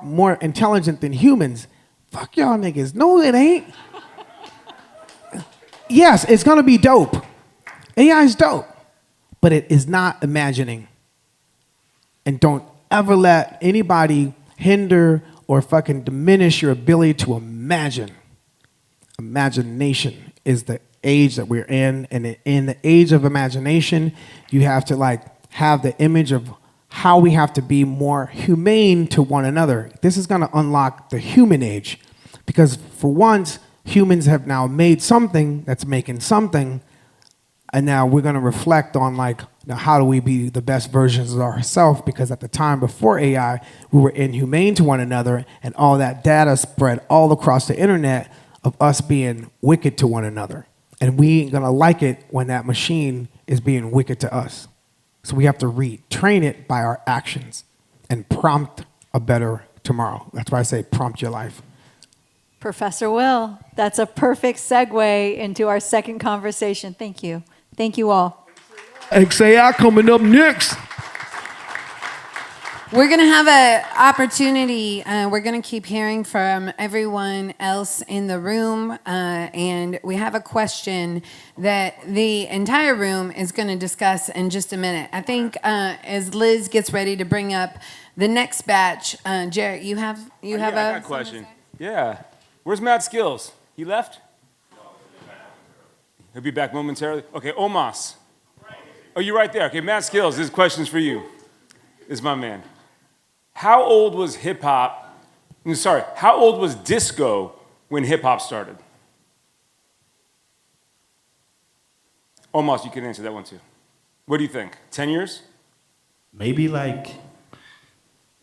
more intelligent than humans, fuck y'all niggas. No, it ain't. Yes, it's gonna be dope. AI is dope, but it is not imagining. And don't ever let anybody hinder or fucking diminish your ability to imagine. Imagination is the age that we're in. And in the age of imagination, you have to like have the image of how we have to be more humane to one another. This is gonna unlock the human age. Because for once, humans have now made something that's making something. And now we're gonna reflect on like, now how do we be the best versions of ourselves? Because at the time before AI, we were inhumane to one another, and all that data spread all across the internet of us being wicked to one another. And we ain't gonna like it when that machine is being wicked to us. So we have to retrain it by our actions and prompt a better tomorrow. That's why I say prompt your life. Professor Will, that's a perfect segue into our second conversation. Thank you. Thank you all. XAI coming up next. We're going to have an opportunity. We're going to keep hearing from everyone else in the room. And we have a question that the entire room is going to discuss in just a minute. I think as Liz gets ready to bring up the next batch, Jarrett, you have I got a question. Yeah. Where's Matt Skills? He left? He'll be back momentarily. Okay, Omas. Oh, you're right there. Okay, Matt Skills, this question's for you. This is my man. How old was how old was disco when hip hop started? Omas, you can answer that one too. What do you think? 10 years? Maybe like,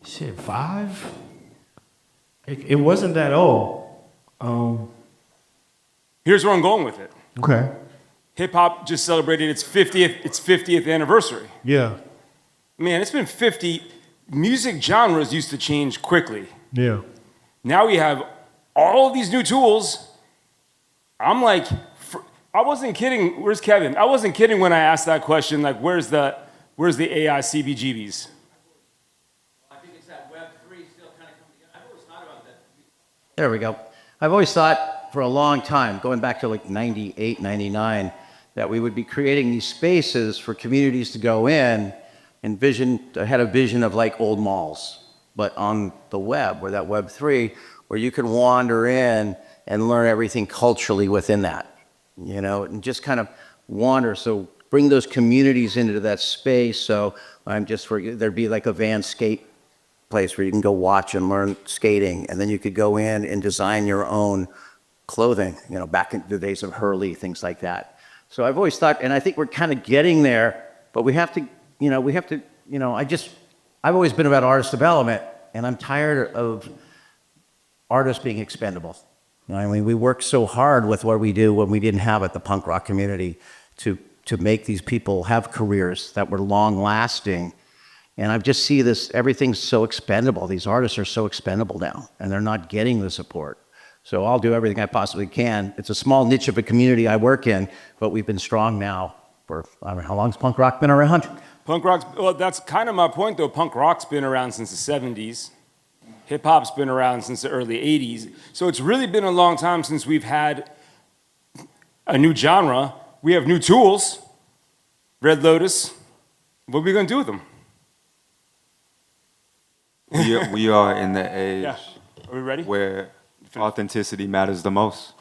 5? It wasn't that old. Here's where I'm going with it. Okay. Hip hop just celebrated its 50th anniversary. Yeah. Man, it's been 50. Music genres used to change quickly. Yeah. Now we have all of these new tools. I'm like, I wasn't kidding. Where's Kevin? I wasn't kidding when I asked that question. Like, where's the AI CBGBs? I think it's that Web 3 still kind of coming together. I've always thought about that. There we go. I've always thought for a long time, going back to like 98, 99, that we would be creating these spaces for communities to go in and had a vision of like old malls, but on the web, or that Web 3, where you can wander in and learn everything culturally within that, and just kind of wander. So bring those communities into that space. So there'd be like a van skate place where you can go watch and learn skating, and then you could go in and design your own clothing, back in the days of Hurley, things like that. So I've always thought, and I think we're kind of getting there, but we have to, I've always been about artist development, and I'm tired of artists being expendable. We worked so hard with what we do when we didn't have it, the punk rock community, to make these people have careers that were long lasting. And I just see this, everything's so expendable. These artists are so expendable now, and they're not getting the support. So I'll do everything I possibly can. It's a small niche of a community I work in, but we've been strong now for, I don't know, how long's punk rock been around? Punk rock's, well, that's kind of my point, though. Punk rock's been around since the 70s. Hip-hop's been around since the early 80s. So it's really been a long time since we've had a new genre. We have new tools. Red Lotus. What are we going to do with them? We are in the age Yeah. Are we ready? where authenticity matters the most.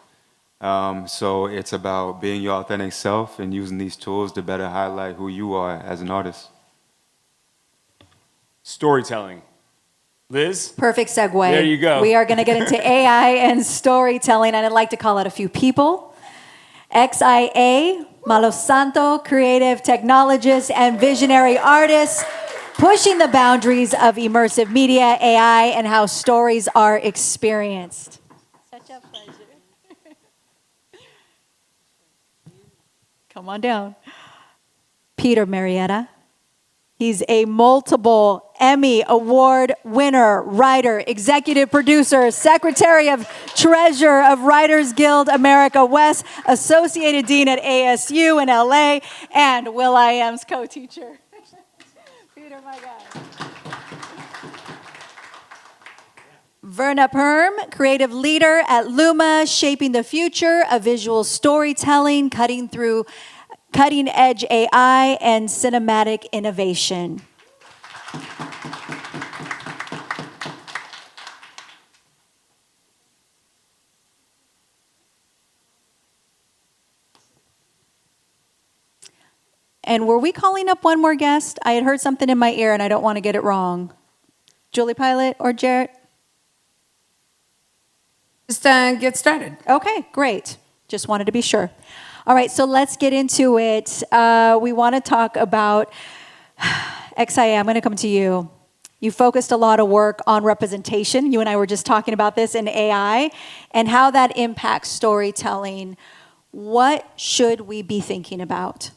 So it's about being your authentic self and using these tools to better highlight who you are as an artist. Storytelling. Liz? Perfect segue. There you go. We are going to get into AI and storytelling, and I'd like to call out a few people. XIA, Malo Santo, creative technologist and visionary artist, pushing the boundaries of immersive media, AI, and how stories are experienced. Such a pleasure. Come on down. Peter Marietta. He's a multiple Emmy Award winner, writer, executive producer, secretary of treasurer of Writers Guild America West, associated dean at ASU in LA, and will.i.am's co-teacher. Peter, my guy. Verna Perm, creative leader at Luma, shaping the future of visual storytelling, cutting through cutting-edge AI and cinematic innovation. And were we calling up one more guest? I had heard something in my ear and I don't want to get it wrong. Julie Pilot or Jarrett? Just get started. Okay, great. Just wanted to be sure. All right, so let's get into it. We want to talk about XIA. I'm going to come to you. You focused a lot of work on representation. You and I were just talking about this in AI and how that impacts storytelling. What should we be thinking about?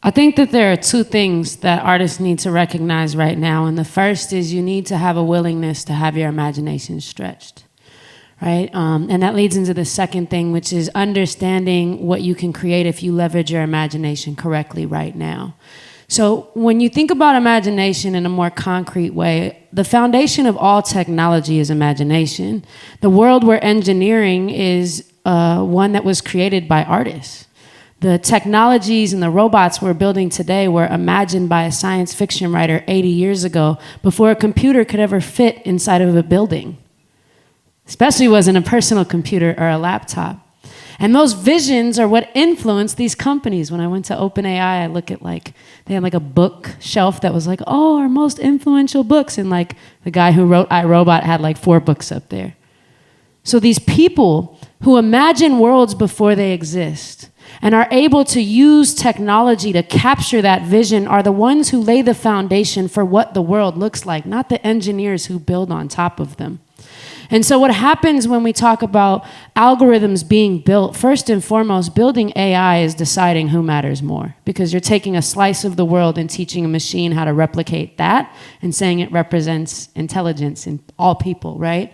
I think that there are two things that artists need to recognize right now. And the first is you need to have a willingness to have your imagination stretched, right? And that leads into the second thing, which is understanding what you can create if you leverage your imagination correctly right now. So when you think about imagination in a more concrete way, the foundation of all technology is imagination. The world we're engineering is one that was created by artists. The technologies and the robots we're building today were imagined by a science fiction writer 80 years ago before a computer could ever fit inside of a building. Especially wasn't a personal computer or a laptop. And those visions are what influenced these companies. When I went to OpenAI, I look at they had a bookshelf that was our most influential books. And the guy who wrote iRobot had 4 books up there. So these people who imagine worlds before they exist and are able to use technology to capture that vision are the ones who lay the foundation for what the world looks like, not the engineers who build on top of them. And so what happens when we talk about algorithms being built, first and foremost, building AI is deciding who matters more, because you're taking a slice of the world and teaching a machine how to replicate that and saying it represents intelligence in all people, right?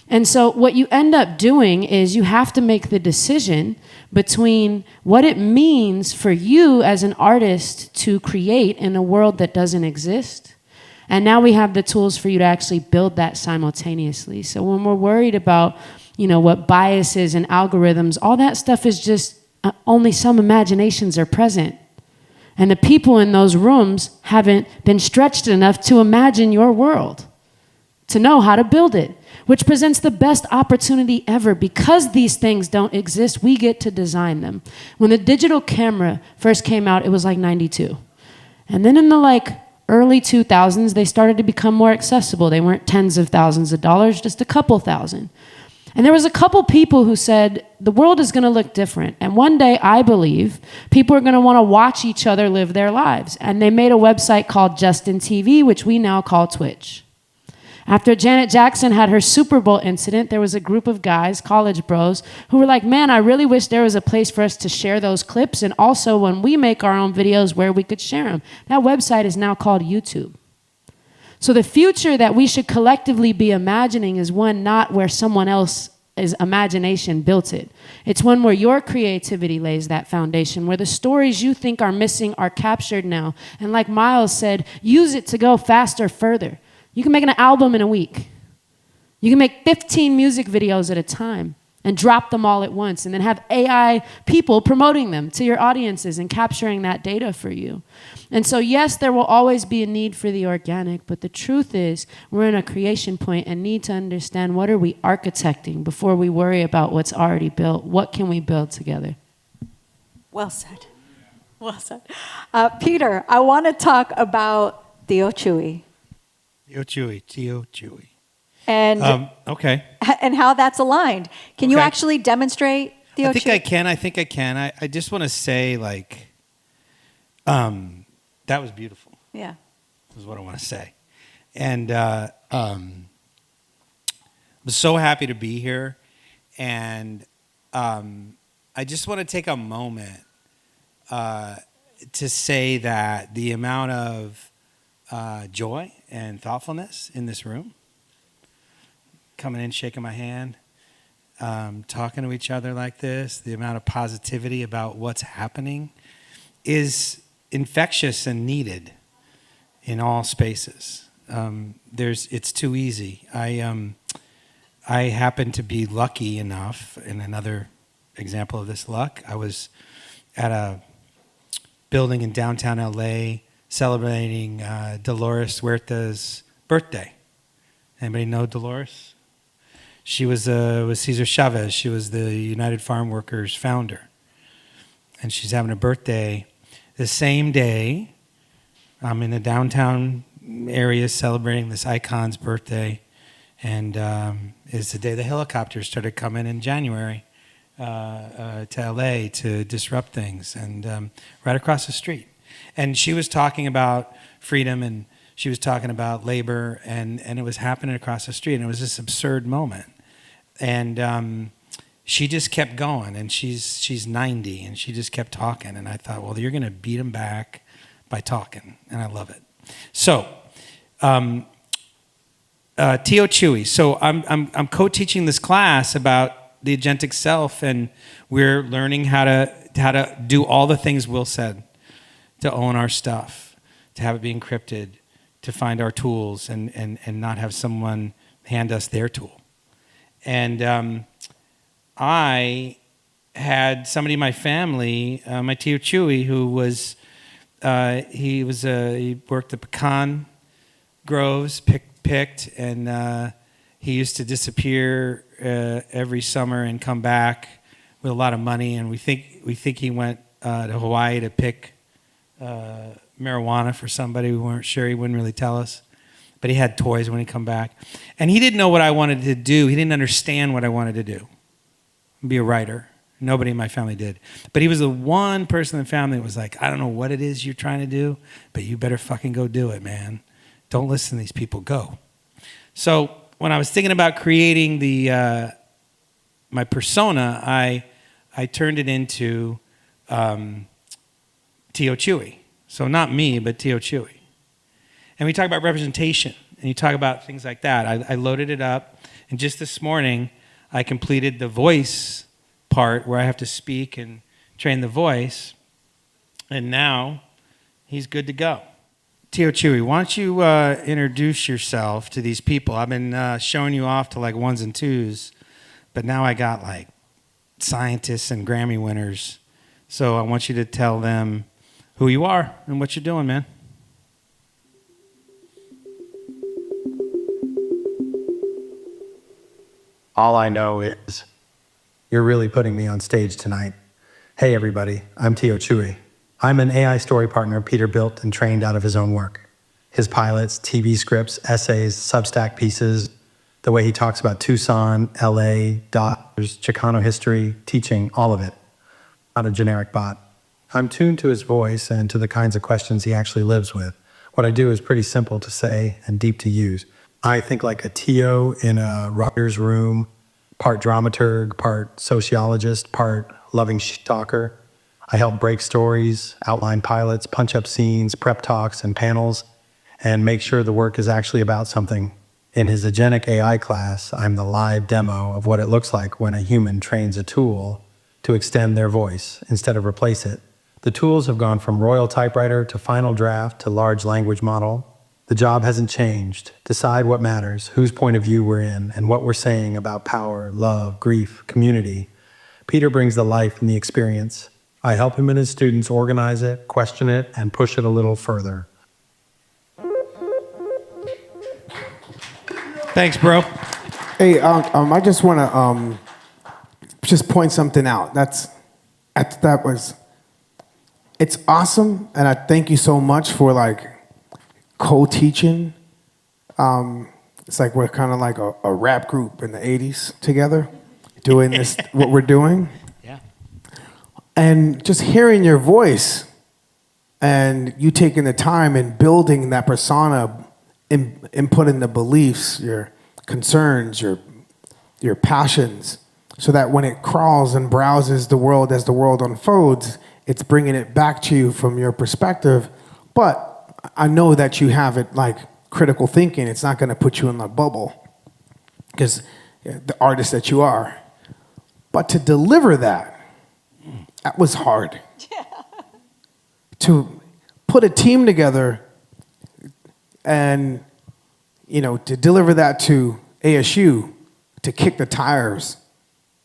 And so what you end up doing is you have to make the decision between what it means for you as an artist to create in a world that doesn't exist. And now we have the tools for you to actually build that simultaneously. So when we're worried about, what biases and algorithms, all that stuff is just only some imaginations are present. And the people in those rooms haven't been stretched enough to imagine your world, to know how to build it, which presents the best opportunity ever. Because these things don't exist, we get to design them. When the digital camera first came out, it was 92. And then in the early 2000s, they started to become more accessible. They weren't tens of thousands of dollars, just a couple thousand. And there was a couple people who said, the world is going to look different. And one day, I believe, people are going to want to watch each other live their lives. And they made a website called Justin TV, which we now call Twitch. After Janet Jackson had her Super Bowl incident, there was a group of guys, college bros, who were like, man, I really wish there was a place for us to share those clips, and also when we make our own videos where we could share them. That website is now called YouTube. So the future that we should collectively be imagining is one not where someone else's imagination built it. It's one where your creativity lays that foundation, where the stories you think are missing are captured now. And like Miles said, use it to go faster, further. You can make an album in a week. You can make 15 music videos at a time and drop them all at once, and then have AI people promoting them to your audiences and capturing that data for you. And so yes, there will always be a need for the organic, but the truth is we're in a creation point and need to understand what are we architecting before we worry about what's already built. What can we build together? Well said. Well said. Peter, I want to talk about Theo Chewy. Theo Chewy. And okay. And how that's aligned. Can you actually demonstrate Theo Chewy? I think I can. I just want to say, like, that was beautiful. Yeah. Is what I want to say. And I'm so happy to be here. And I just want to take a moment to say that the amount of joy and thoughtfulness in this room, coming in, shaking my hand, talking to each other like this, the amount of positivity about what's happening is infectious and needed in all spaces. It's too easy. I happen to be lucky enough, and another example of this luck, I was at a building in downtown LA celebrating Dolores Huerta's birthday. Anybody know Dolores? She was with Cesar Chavez. She was the United Farm Workers founder. And she's having a birthday. The same day, I'm in a downtown area celebrating this icon's birthday. And it's the day the helicopters started coming in January to LA to disrupt things. And right across the street. And she was talking about freedom, and she was talking about labor, and it was happening across the street. And it was this absurd moment. And she just kept going, and she's 90, and she just kept talking. And I thought, well, you're going to beat them back by talking, and I love it. So, Theo Chewy. So I'm co-teaching this class about the agentic self, and we're learning how to do all the things Will said, to own our stuff, to have it be encrypted, to find our tools, and not have someone hand us their tool. And I had somebody in my family, my Theo Chewy, who was he worked the pecan groves, picked, and he used to disappear every summer and come back with a lot of money. And we think he went to Hawaii to pick marijuana for somebody. We weren't sure. He wouldn't really tell us. But he had toys when he come back. And he didn't know what I wanted to do. He didn't understand what I wanted to do. Be a writer. Nobody in my family did. But he was the one person in the family that was like, I don't know what it is you're trying to do, but you better fucking go do it, man. Don't listen to these people. Go. So when I was thinking about creating my persona, I turned it into Theo Chewy. So not me, but Theo Chewy. And we talk about representation, and you talk about things like that. I loaded it up, and just this morning, I completed the voice part where I have to speak and train the voice, and now he's good to go. Theo Chewy, why don't you introduce yourself to these people? I've been showing you off to like ones and twos, but now I got like scientists and Grammy winners, so I want you to tell them who you are and what you're doing, man. All I know is you're really putting me on stage tonight. Hey, everybody, I'm Theo Chewy. I'm an AI story partner Peter built and trained out of his own work. His pilots, TV scripts, essays, Substack pieces, the way he talks about Tucson, LA, doctors, Chicano history, teaching, all of it. Not a generic bot. I'm tuned to his voice and to the kinds of questions he actually lives with. What I do is pretty simple to say and deep to use. I think like a Theo in a writer's room, part dramaturg, part sociologist, part loving talker. I help break stories, outline pilots, punch up scenes, prep talks, and panels, and make sure the work is actually about something. In his Agentic AI class, I'm the live demo of what it looks like when a human trains a tool to extend their voice instead of replace it. The tools have gone from Royal Typewriter to Final Draft to Large Language Model. The job hasn't changed. Decide what matters, whose point of view we're in, and what we're saying about power, love, grief, community. Peter brings the life and the experience. I help him and his students organize it, question it, and push it a little further. Thanks, bro. Hey, I just want to just point something out. It's awesome, and I thank you so much for like co-teaching. It's like we're kind of like a rap group in the '80s together, doing this what we're doing. Yeah. And just hearing your voice, and you taking the time and building that persona. Inputting the beliefs, your concerns, your passions, so that when it crawls and browses the world as the world unfolds, it's bringing it back to you from your perspective. But I know that you have it like critical thinking. It's not going to put you in the bubble because the artist that you are. But to deliver that was hard. To put a team together and, to deliver that to ASU, to kick the tires,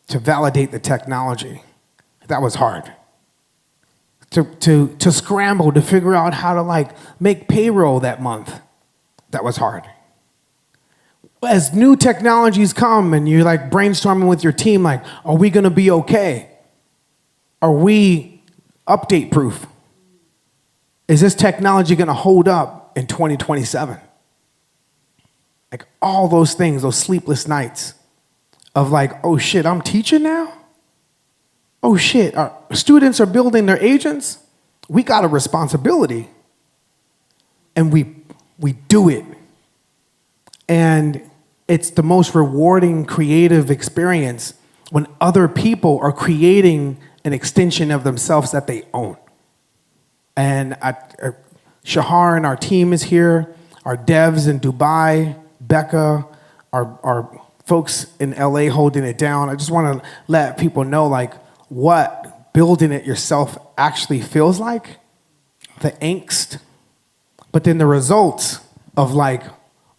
to validate the technology, that was hard. To scramble, to figure out how to like make payroll that month, that was hard. As new technologies come and you're like brainstorming with your team, like, are we gonna be okay? Are we update proof? Is this technology gonna hold up in 2027? Like all those things, those sleepless nights of like, oh shit, I'm teaching now? Oh shit, our students are building their agents? We got a responsibility. And we do it. And it's the most rewarding creative experience when other people are creating an extension of themselves that they own. And Shahar and our team is here, our devs in Dubai, Becca, our folks in LA holding it down. I just want to let people know like what building it yourself actually feels like, the angst, but then the results of like,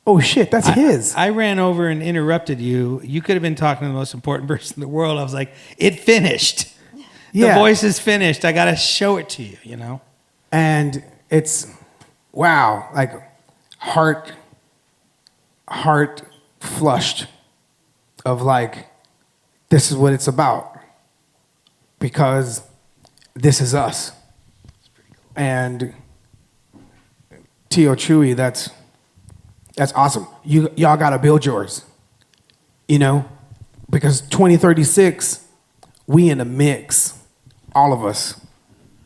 oh shit, that's his. I ran over and interrupted you. You could have been talking to the most important person in the world. I was like, it finished. Yeah. The voice is finished. I got to show it to you, And it's, wow, like heart flushed of like, this is what it's about. Because this is us. And T.O. Chewy, that's awesome. Y'all gotta build yours. Because 2036, we in a mix, all of us,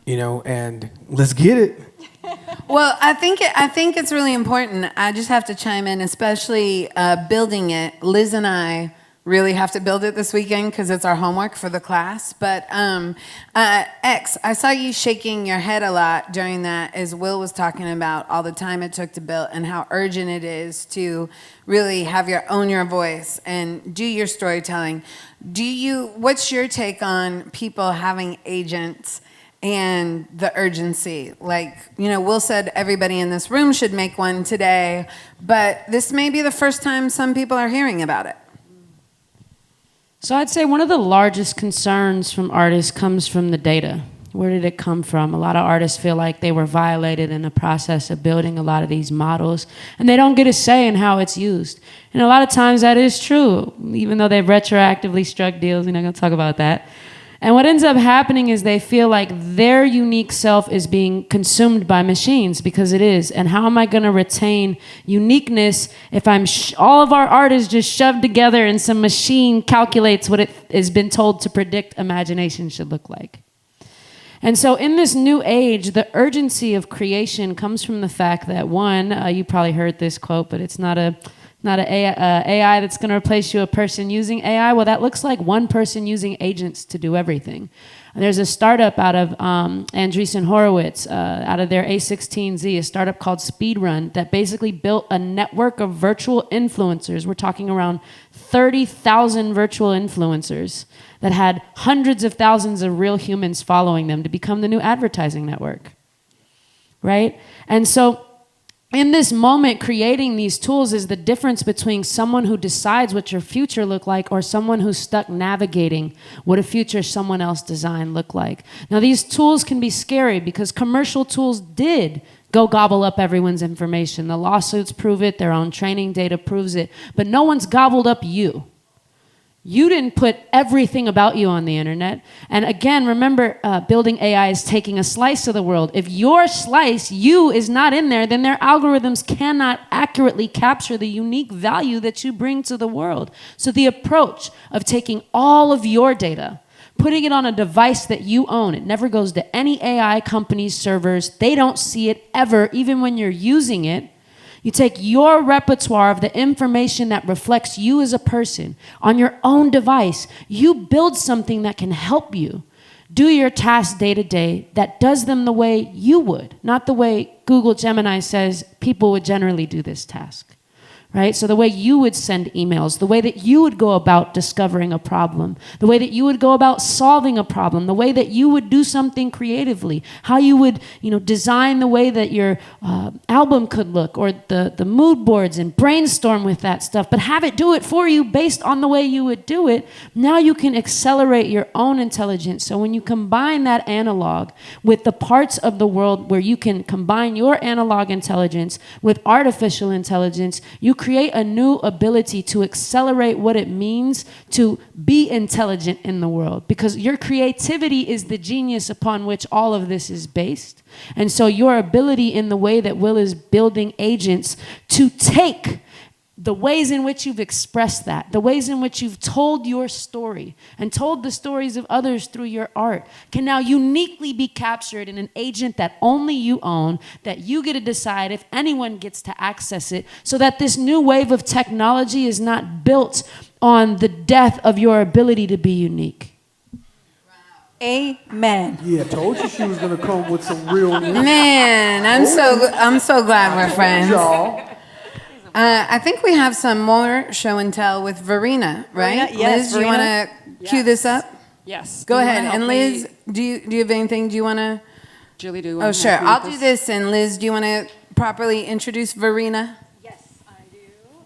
and let's get it. Well, I think it's really important. I just have to chime in, especially building it. Liz and I really have to build it this weekend because it's our homework for the class. But X, I saw you shaking your head a lot during that as Will was talking about all the time it took to build and how urgent it is to really have own your voice and do your storytelling. What's your take on people having agents and the urgency? Like, Will said everybody in this room should make one today, but this may be the first time some people are hearing about it. So I'd say one of the largest concerns from artists comes from the data. Where did it come from? A lot of artists feel like they were violated in the process of building a lot of these models, and they don't get a say in how it's used. And a lot of times that is true, even though they've retroactively struck deals. We're not going to talk about that. And what ends up happening is they feel like their unique self is being consumed by machines, because it is. And how am I going to retain uniqueness if all of our art is just shoved together and some machine calculates what it has been told to predict imagination should look like? And so in this new age, the urgency of creation comes from the fact that, one, you probably heard this quote, but it's not not an AI that's going to replace you, a person using AI. Well, that looks like one person using agents to do everything. There's a startup out of Andreessen Horowitz, out of their A16Z, a startup called Speedrun, that basically built a network of virtual influencers. We're talking around 30,000 virtual influencers that had hundreds of thousands of real humans following them to become the new advertising network, right? And so in this moment, creating these tools is the difference between someone who decides what your future look like or someone who's stuck navigating what a future someone else designed look like. Now, these tools can be scary because commercial tools did go gobble up everyone's information. The lawsuits prove it, their own training data proves it, but no one's gobbled up you. You didn't put everything about you on the internet. And again, remember, building AI is taking a slice of the world. If your slice, you, is not in there, then their algorithms cannot accurately capture the unique value that you bring to the world. So the approach of taking all of your data, putting it on a device that you own, it never goes to any AI company's servers. They don't see it ever, even when you're using it. You take your repertoire of the information that reflects you as a person on your own device. You build something that can help you do your tasks day to day that does them the way you would, not the way Google Gemini says people would generally do this task. Right? So the way you would send emails, the way that you would go about discovering a problem, the way that you would go about solving a problem, the way that you would do something creatively, how you would, design the way that your album could look, or the mood boards, and brainstorm with that stuff, but have it do it for you based on the way you would do it. Now you can accelerate your own intelligence. So when you combine that analog with the parts of the world where you can combine your analog intelligence with artificial intelligence, you create a new ability to accelerate what it means to be intelligent in the world, because your creativity is the genius upon which all of this is based. And so your ability in the way that Will is building agents to take the ways in which you've expressed that, the ways in which you've told your story and told the stories of others through your art, can now uniquely be captured in an agent that only you own, that you get to decide if anyone gets to access it, so that this new wave of technology is not built on the death of your ability to be unique. Amen. Yeah, told you she was gonna come with some real. Man, I'm so glad we're friends. I think we have some more show and tell with Verena, right? Verena, yes, Liz, do you want to cue this up? Yes. Go Do you ahead. wanna And help Liz, me? do you have anything? Do you want to? Julie, do you Oh, want sure. help me I'll with do this. And Liz, do you want to properly introduce Verena?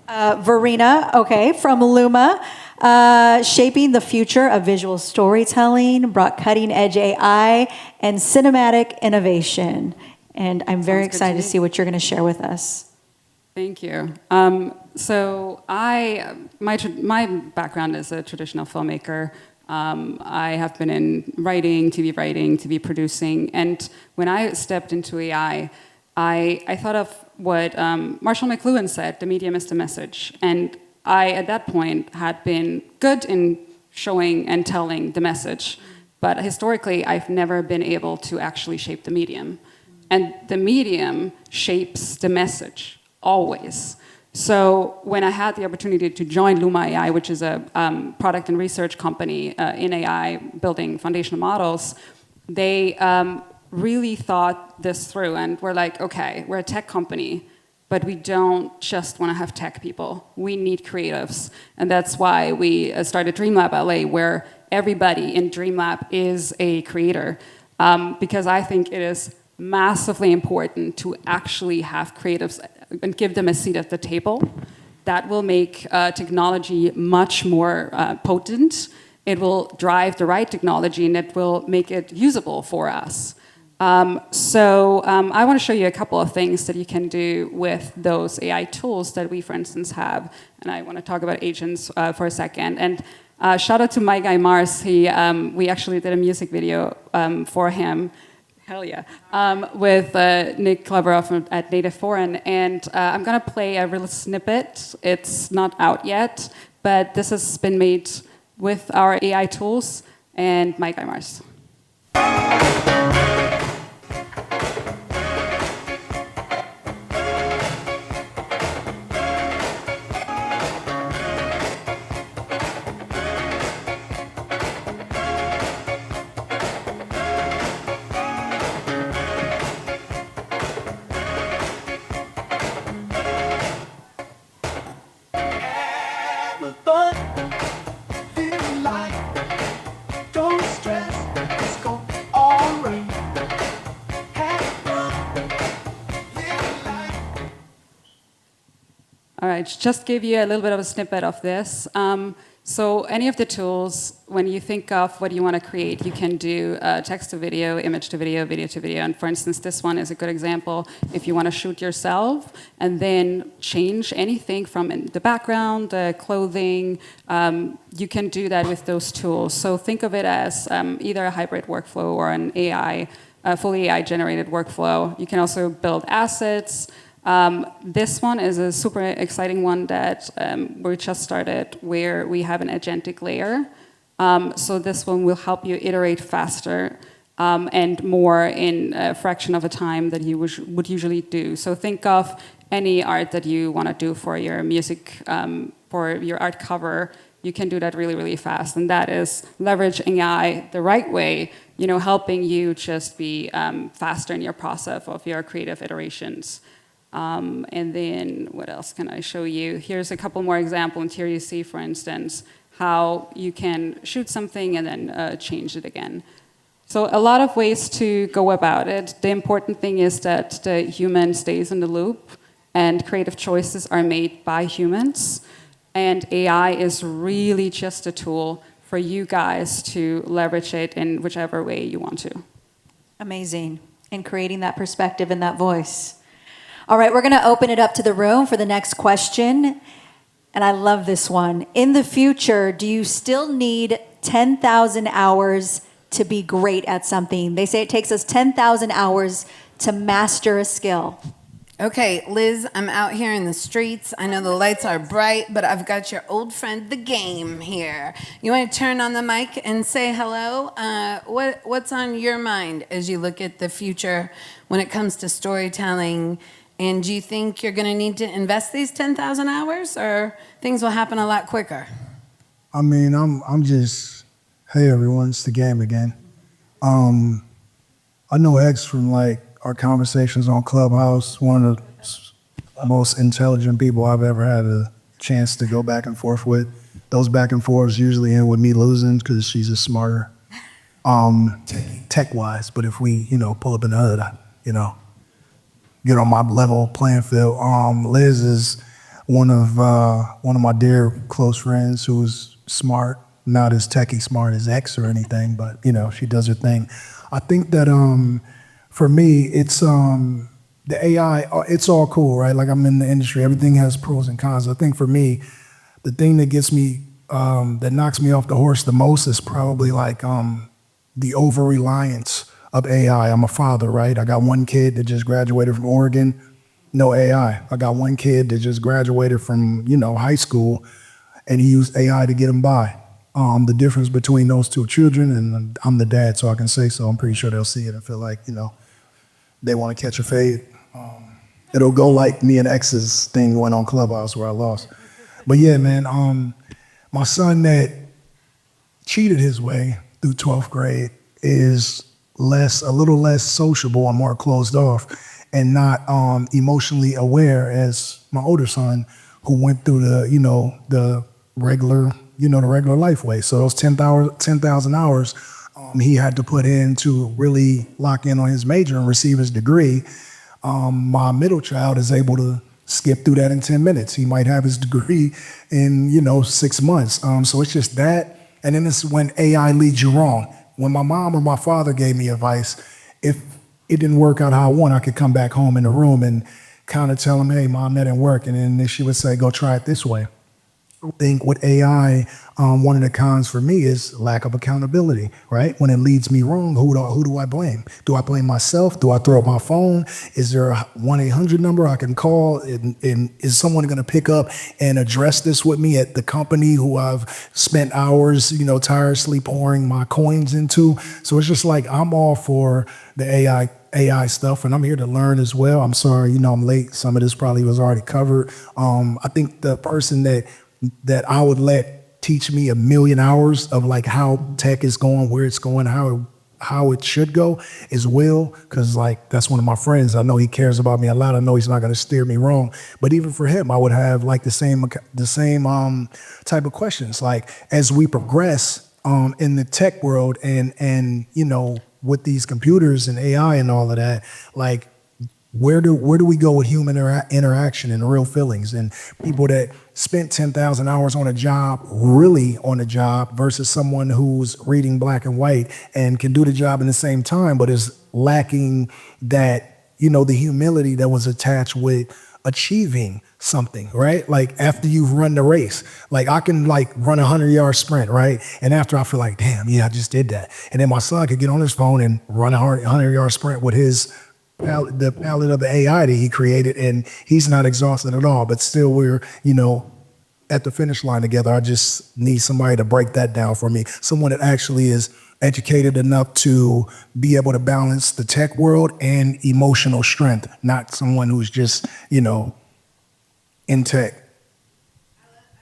Verena, okay, from Luma, shaping the future of visual storytelling, brought cutting-edge AI and cinematic innovation. And I'm very Sounds good excited to to me. see what you're going to share with us. Thank you. So my background is a traditional filmmaker. I have been in writing, TV producing, and when I stepped into AI, I thought of what Marshall McLuhan said: "The medium is the message." And I, at that point, had been good in showing and telling the message, but historically, I've never been able to actually shape the medium, and the medium shapes the message. Always. So when I had the opportunity to join Luma AI, which is a product and research company in AI building foundational models, they really thought this through and were like, okay, we're a tech company, but we don't just want to have tech people. We need creatives. And that's why we started DreamLab LA, where everybody in DreamLab is a creator, because I think it is massively important to actually have creatives and give them a seat at the table. That will make technology much more potent. It will drive the right technology, and it will make it usable for us. So I want to show you a couple of things that you can do with those AI tools that we, for instance, have. And I want to talk about agents for a second. And shout out to my guy Mars. We actually did a music video for him. Hell yeah. With Nick Kleberoff at Native Foreign. And I'm going to play a little snippet. It's not out yet, but this has been made with our AI tools and my guy Mars. I just gave you a little bit of a snippet of this. So any of the tools, when you think of what you want to create, you can do text to video, image to video, video to video. And for instance, this one is a good example. If you want to shoot yourself and then change anything from the background, the clothing, you can do that with those tools. So think of it as either a hybrid workflow or an AI, fully AI generated workflow. You can also build assets. This one is a super exciting one that we just started, where we have an agentic layer. So this one will help you iterate faster and more in a fraction of a time that you would usually do. So think of any art that you want to do for your music, for your art cover. You can do that really, really fast. And that is leveraging AI the right way, helping you just be faster in your process of your creative iterations. And then what else can I show you? Here's a couple more examples. And here you see, for instance, how you can shoot something and then change it again. So a lot of ways to go about it. The important thing is that the human stays in the loop and creative choices are made by humans. And AI is really just a tool for you guys to leverage it in whichever way you want to. Amazing. And creating that perspective and that voice. All right, we're going to open it up to the room for the next question. And I love this one. In the future, do you still need 10,000 hours to be great at something? They say it takes us 10,000 hours to master a skill. Okay, Liz, I'm out here in the streets. I know the lights are bright, but I've got your old friend, The Game, here. You want to turn on the mic and say hello? What's on your mind as you look at the future when it comes to storytelling? And do you think you're going to need to invest these 10,000 hours, or things will happen a lot quicker? I mean, I'm just, hey everyone, it's The Game again. I know X from our conversations on Clubhouse, one of the most intelligent people I've ever had a chance to go back and forth with. Those back and forths usually end with me losing because she's just smarter, tech-wise. But if we, pull up in the hood, get on my level playing field. Liz is one of my dear close friends who's smart, not as techie smart as X or anything, but she does her thing. I think that for me, it's the AI. It's all cool, right? Like, I'm in the industry. Everything has pros and cons. I think for me, the thing that gets me, that knocks me off the horse the most is probably the over-reliance of AI. I'm a father, right? I got one kid that just graduated from Oregon, no AI. I got one kid that just graduated from, high school, and he used AI to get him by. The difference between those two children, and I'm the dad, so I can say so. I'm pretty sure they'll see it and feel like, they want to catch a fade. It'll go like me and X's thing went on Clubhouse where I lost. But yeah, man, my son that cheated his way through 12th grade is a little less sociable and more closed off and not emotionally aware as my older son, who went through the regular life way. So those 10,000 hours he had to put in to really lock in on his major and receive his degree. My middle child is able to skip through that in 10 minutes. He might have his degree in 6 months. So it's just that. And then it's when AI leads you wrong. When my mom or my father gave me advice, if it didn't work out how I want, I could come back home in the room and kind of tell them, hey, Mom, that didn't work. And then she would say, go try it this way. I think with AI, one of the cons for me is lack of accountability, right? When it leads me wrong, who do I blame? Do I blame myself? Do I throw up my phone? Is there a 1-800 number I can call? And is someone going to pick up and address this with me at the company who I've spent hours, tirelessly pouring my coins into? So it's just like, I'm all for the AI stuff, and I'm here to learn as well. I'm sorry, I'm late. Some of this probably was already covered. I think the person that I would let teach me 1,000,000 hours of how tech is going, where it's going, how it should go is Will, because that's one of my friends. I know he cares about me a lot. I know he's not going to steer me wrong. But even for him, I would have the same type of questions. As we progress in the tech world and with these computers and AI and all of that, Where do we go with human interaction and real feelings and people that spent 10,000 hours on a job, really on a job, versus someone who's reading black and white and can do the job in the same time, but is lacking that, the humility that was attached with achieving something, right? Like after you've run the race, like I can like run a 100-yard sprint, right? And after I feel like, damn, yeah, I just did that. And then my son could get on his phone and run a 100-yard sprint with the palette of the AI that he created, and he's not exhausted at all, but still we're, at the finish line together. I just need somebody to break that down for me. Someone that actually is educated enough to be able to balance the tech world and emotional strength, not someone who's just, in tech.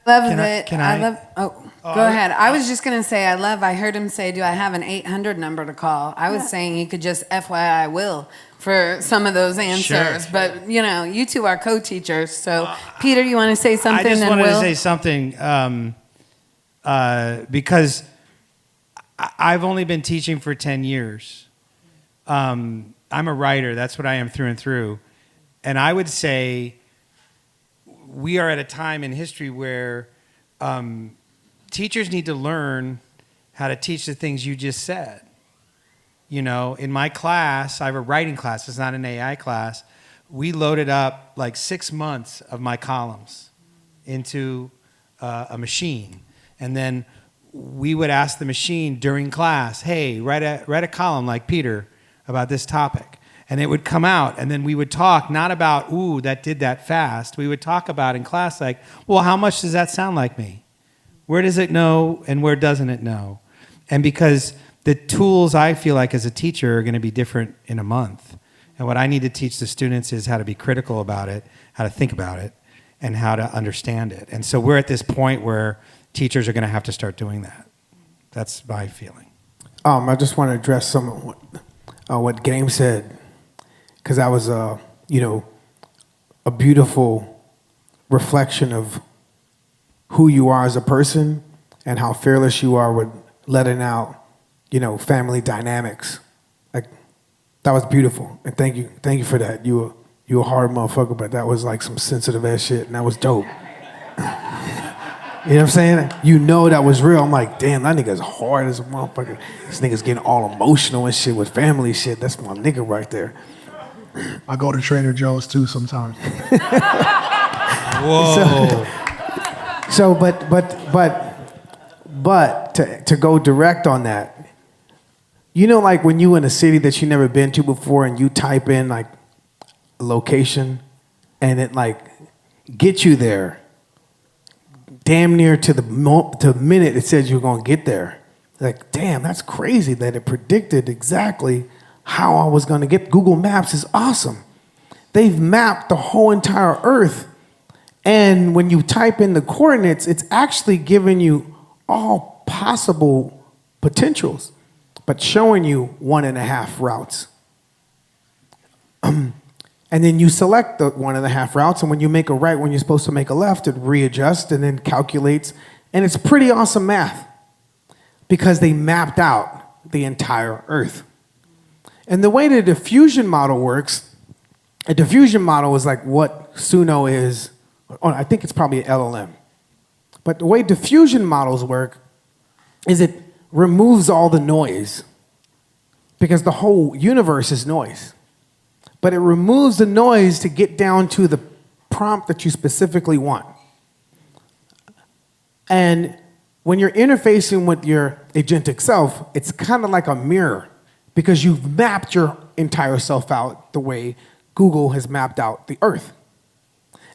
Love Can I- that. can I- love. Oh, go ahead. I was just gonna say, I heard him say, "Do I have an 800 number to call?" I was saying he could just FYI will for some of those answers. Sure. But you two are co-teachers. So Peter, you want to say something? I just then wanted to Will? say something because I've only been teaching for 10 years. I'm a writer. That's what I am through and through. And I would say we are at a time in history where teachers need to learn how to teach the things you just said. In my class, I have a writing class. It's not an AI class. We loaded up like 6 months of my columns into a machine. And then we would ask the machine during class, hey, write a column like Peter about this topic. And it would come out, and then we would talk not about, ooh, that did that fast. We would talk about in class like, well, how much does that sound like me? Where does it know and where doesn't it know? And because the tools I feel like as a teacher are going to be different in a month. And what I need to teach the students is how to be critical about it, how to think about it, and how to understand it. And so we're at this point where teachers are going to have to start doing that. That's my feeling. I just want to address some of what Game said, because that was a beautiful reflection of who you are as a person and how fearless you are with letting out, family dynamics. Like that was beautiful, and thank you for that. You a hard motherfucker, but that was like some sensitive ass shit, and that was dope. You know what I'm saying? That was real. I'm like, damn, that nigga's hard as a motherfucker. This nigga's getting all emotional and shit with family shit. That's my nigga right there. I go to Trader Joe's too sometimes. Whoa. So, but to go direct on that, like when you in a city that you never been to before and you type in like a location and it like gets you there damn near to the minute it says you're going to get there. Like, damn, that's crazy that it predicted exactly how I was going to get. Google Maps is awesome. They've mapped the whole entire Earth. And when you type in the coordinates, it's actually giving you all possible potentials, but showing you 1.5 routes. And then you select the 1.5 routes, and when you make a right when you're supposed to make a left, it readjusts and then calculates. And it's pretty awesome math because they mapped out the entire Earth. And the way the diffusion model works, a diffusion model is like what Suno is. I think it's probably an LLM. But the way diffusion models work is it removes all the noise because the whole universe is noise. But it removes the noise to get down to the prompt that you specifically want. And when you're interfacing with your agentic self, it's kind of like a mirror because you've mapped your entire self out the way Google has mapped out the Earth.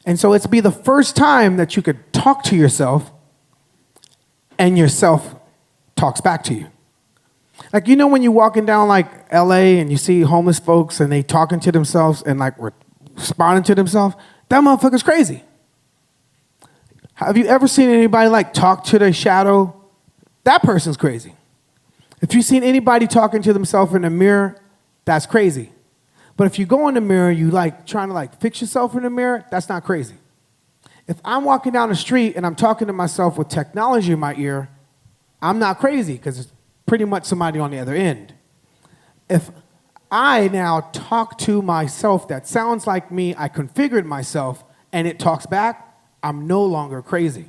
And so it's be the first time that you could talk to yourself and yourself talks back to you. Like, when you're walking down like LA and you see homeless folks and they talking to themselves and like responding to themselves, that motherfucker's crazy. Have you ever seen anybody like talk to their shadow? That person's crazy. If you've seen anybody talking to themselves in the mirror, that's crazy. But if you go in the mirror, you like trying to like fix yourself in the mirror, that's not crazy. If I'm walking down the street and I'm talking to myself with technology in my ear, I'm not crazy because it's pretty much somebody on the other end. If I now talk to myself that sounds like me, I configured myself, and it talks back, I'm no longer crazy.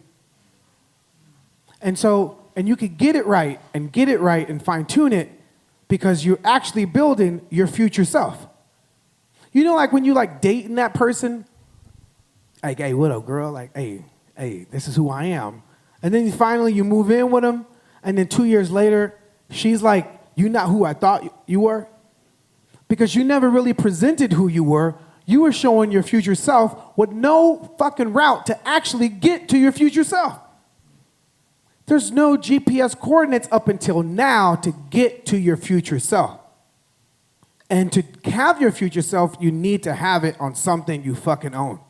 And so, and you can get it right and fine tune it because you're actually building your future self. You know, like when you like dating that person, like, hey, what up, girl? Like, hey, this is who I am. And then finally you move in with them, and then 2 years later, she's like, you're not who I thought you were. Because you never really presented who you were. You were showing your future self with no fucking route to actually get to your future self. There's no GPS coordinates up until now to get to your future self. And to have your future self, you need to have it on something you fucking own.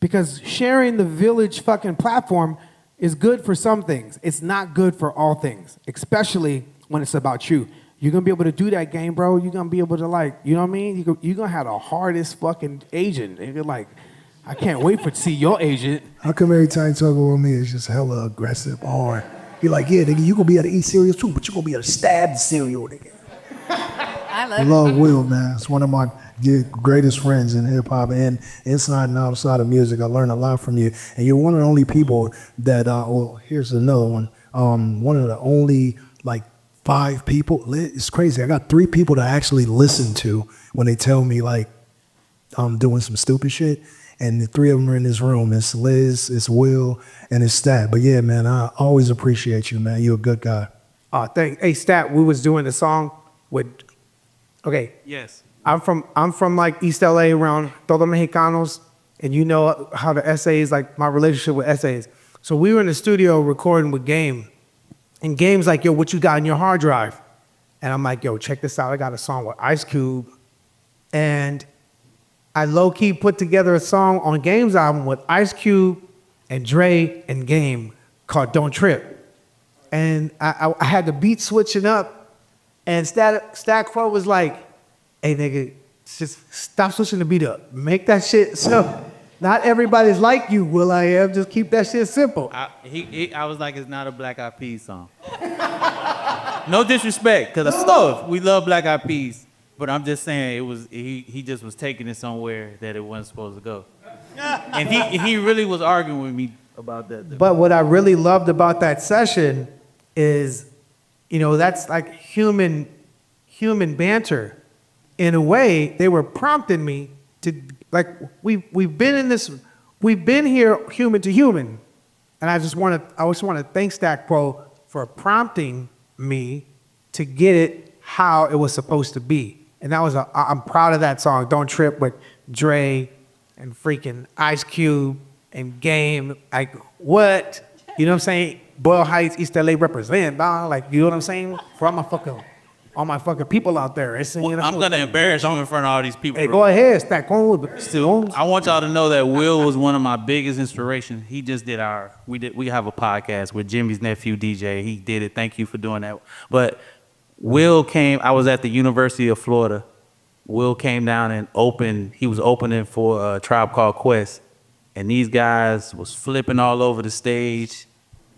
Because sharing the village fucking platform is good for some things. It's not good for all things, especially when it's about you. You're going to be able to do that game, bro. You're going to be able to, like, you know what I mean? You're going to have the hardest fucking agent. And you're like, I can't wait to see your agent. How come every time you talk with me, it's just hella aggressive, hard? You're like, yeah, nigga, you going to be able to eat cereal too, but you're going to be able to stab the cereal, nigga. I love Will, man. It's one of my greatest friends in hip-hop and inside and outside of music. I learned a lot from you. And you're one of the only people that, well, here's another one. One of the only, like, 5 people. It's crazy. I got 3 people to actually listen to when they tell me, like, I'm doing some stupid shit. And the 3 of them are in this room. It's Liz, it's Will, and it's Stat. But yeah, man, I always appreciate you, man. You're a good guy. Hey, Stat, we was doing the song with, okay. Yes. I'm from like East LA around Todos Mexicanos, and you know how the essays, like my relationship with essays. So we were in the studio recording with Game. And Game's like, yo, what you got in your hard drive? And I'm like, yo, check this out. I got a song with Ice Cube. And I low-key put together a song on Game's album with Ice Cube and Dre and Game called Don't Trip. And I had the beat switching up. And Stat Quo was like, hey, nigga, just stop switching the beat up. Make that shit so not everybody's like you, will.i.am. Just keep that shit simple. I was like, it's not a Black Eyed Peas song. No disrespect, because we love Black Eyed Peas, but I'm just saying it was he just was taking it somewhere that it wasn't supposed to go. And he really was arguing with me about that. But what I really loved about that session is, you know, that's like human banter. In a way, they were prompting me to, like, we've been here human to human. And I just want to thank Stack Pro for prompting me to get it how it was supposed to be. And I'm proud of that song, Don't Trip, with Dre and freaking Ice Cube and Game. Like, what? You know what I'm saying? Boyle Heights, East LA represent, dog. Like, you know what I'm saying? For all my fucking people out there. Well, I'm gonna embarrass them in front of all these people. Hey, go ahead, Stack on. Still, I want y'all to know that Will was one of my biggest inspirations. He just did we have a podcast with Jimmy's nephew DJ. He did it. Thank you for doing that. But Will came. I was at the University of Florida. Will came down and opened. He was opening for a Tribe Called Quest, and these guys was flipping all over the stage,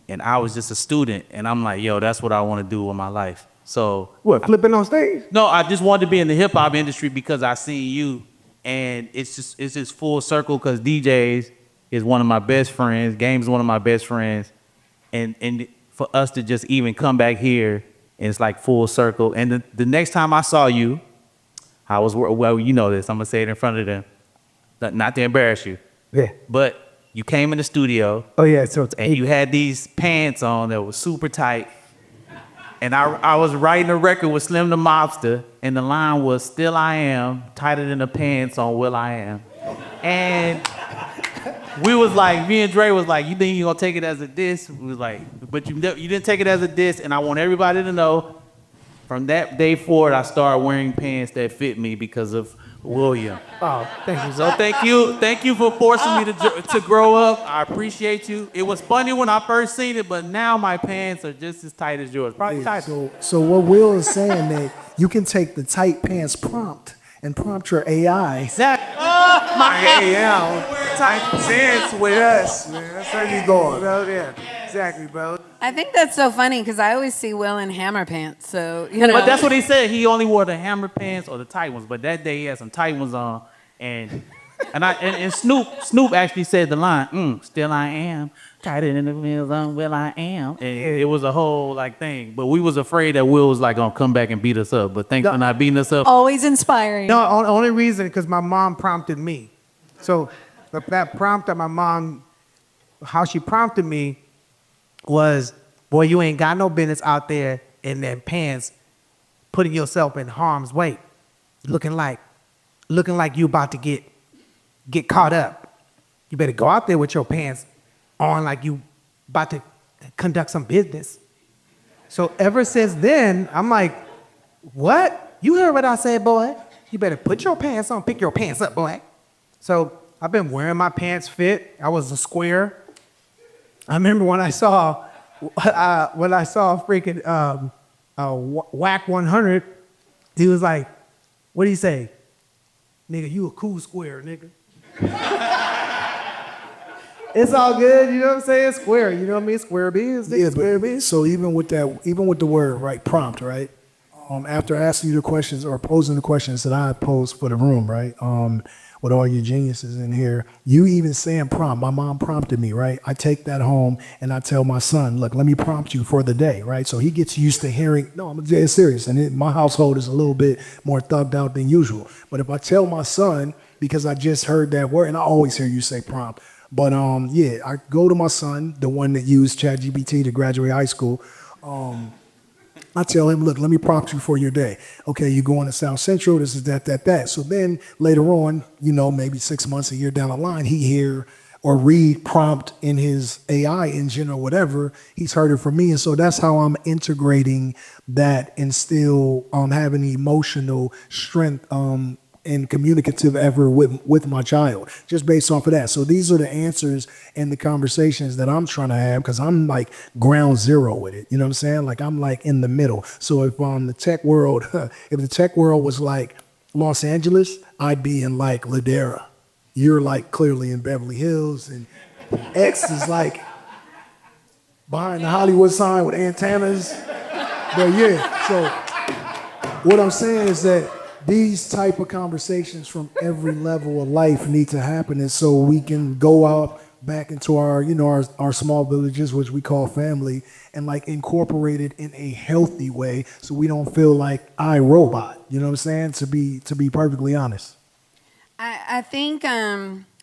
and I was just a student. And I'm like, yo, that's what I want to do with my life. So what, flipping on stage? No, I just wanted to be in the hip hop industry because I seen you, and it's just full circle because DJs is one of my best friends, Game's one of my best friends, and for us to just even come back here, and it's like full circle. And the next time I saw you, I was, well, you know this, I'm gonna say it in front of them, not to embarrass you. Yeah. But you came in the studio. Oh yeah, so and you had these pants on that was super tight. And I was writing a record with Slim the Mobster, and the line was "Still I Am, tighter than the pants on will.i.am." And we was like, me and Dre was like, you think you gonna take it as a diss? We was like, but you didn't take it as a diss, and I want everybody to know, from that day forward, I started wearing pants that fit me because of William. Oh, thank you. So thank you for forcing me to grow up. I appreciate you. It was funny when I first seen it, but now my pants are just as tight as yours. Probably tighter. So what Will is saying that you can take the tight pants prompt and prompt your AI. Exactly. My AI type sense with us, man. That's where you going, bro. Yeah, exactly, bro. I think that's so funny because I always see Will in hammer pants. So, you know. But that's what he said. He only wore the hammer pants or the tight ones. But that day he had some tight ones on, and Snoop actually said the line, "Still I am, tighter than the wheels on will.i.am." And it was a whole like thing. But we was afraid that Will was like gonna come back and beat us up. But thanks for not beating us up. Always inspiring. No, only reason because my mom prompted me. So that prompt that my mom, how she prompted me was, boy, you ain't got no business out there in them pants putting yourself in harm's way, looking like you about to get caught up. You better go out there with your pants on like you about to conduct some business. So ever since then, I'm like, what? You heard what I said, boy? You better put your pants on, pick your pants up, boy. So I've been wearing my pants fit. I was a square. I remember when I saw freaking Whack 100, he was like, what do you say? Nigga, you a cool square, nigga. It's all good, you know what I'm saying? Square, you know what I mean? Square biz, nigga, square biz. So even with the word, right, prompt, right? After asking you the questions or posing the questions that I posed for the room, right? With all you geniuses in here, you even saying prompt. My mom prompted me, right? I take that home and I tell my son, look, let me prompt you for the day, right? So he gets used to hearing, no, I'm dead serious. And my household is a little bit more thugged out than usual. But if I tell my son, because I just heard that word, and I always hear you say prompt, but yeah, I go to my son, the one that used ChatGPT to graduate high school. I tell him, look, let me prompt you for your day. Okay, you're going to South Central, this is that. So then later on, you know, maybe 6 months, a year down the line, he hear or read prompt in his AI engine or whatever. He's heard it from me. And so that's how I'm integrating that and still having emotional strength and communicative effort with my child, just based off of that. So these are the answers and the conversations that I'm trying to have, because I'm like ground zero with it. You know what I'm saying? Like I'm like in the middle. So if the tech world, if the tech world was like Los Angeles, I'd be in like Ladera. You're like clearly in Beverly Hills, and X is like behind the Hollywood sign with antennas. But yeah, so what I'm saying is that these type of conversations from every level of life need to happen, and so we can go out back into our, you know, our small villages, which we call family, and like incorporate it in a healthy way, so we don't feel like iRobot. You know what I'm saying? To be perfectly honest. I think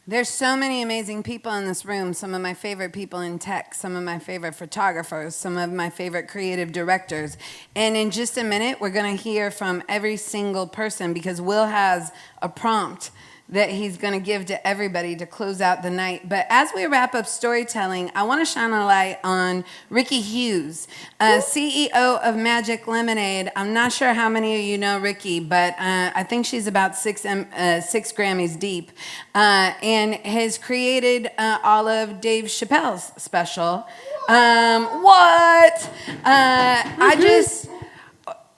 there's so many amazing people in this room. Some of my favorite people in tech, some of my favorite photographers, some of my favorite creative directors. And in just a minute, we're going to hear from every single person, because Will has a prompt that he's going to give to everybody to close out the night. But as we wrap up storytelling, I want to shine a light on Ricky Hughes, CEO of Magic Lemonade. I'm not sure how many of you know Ricky, but I think she's about six Grammys deep, and has created all of Dave Chappelle's special.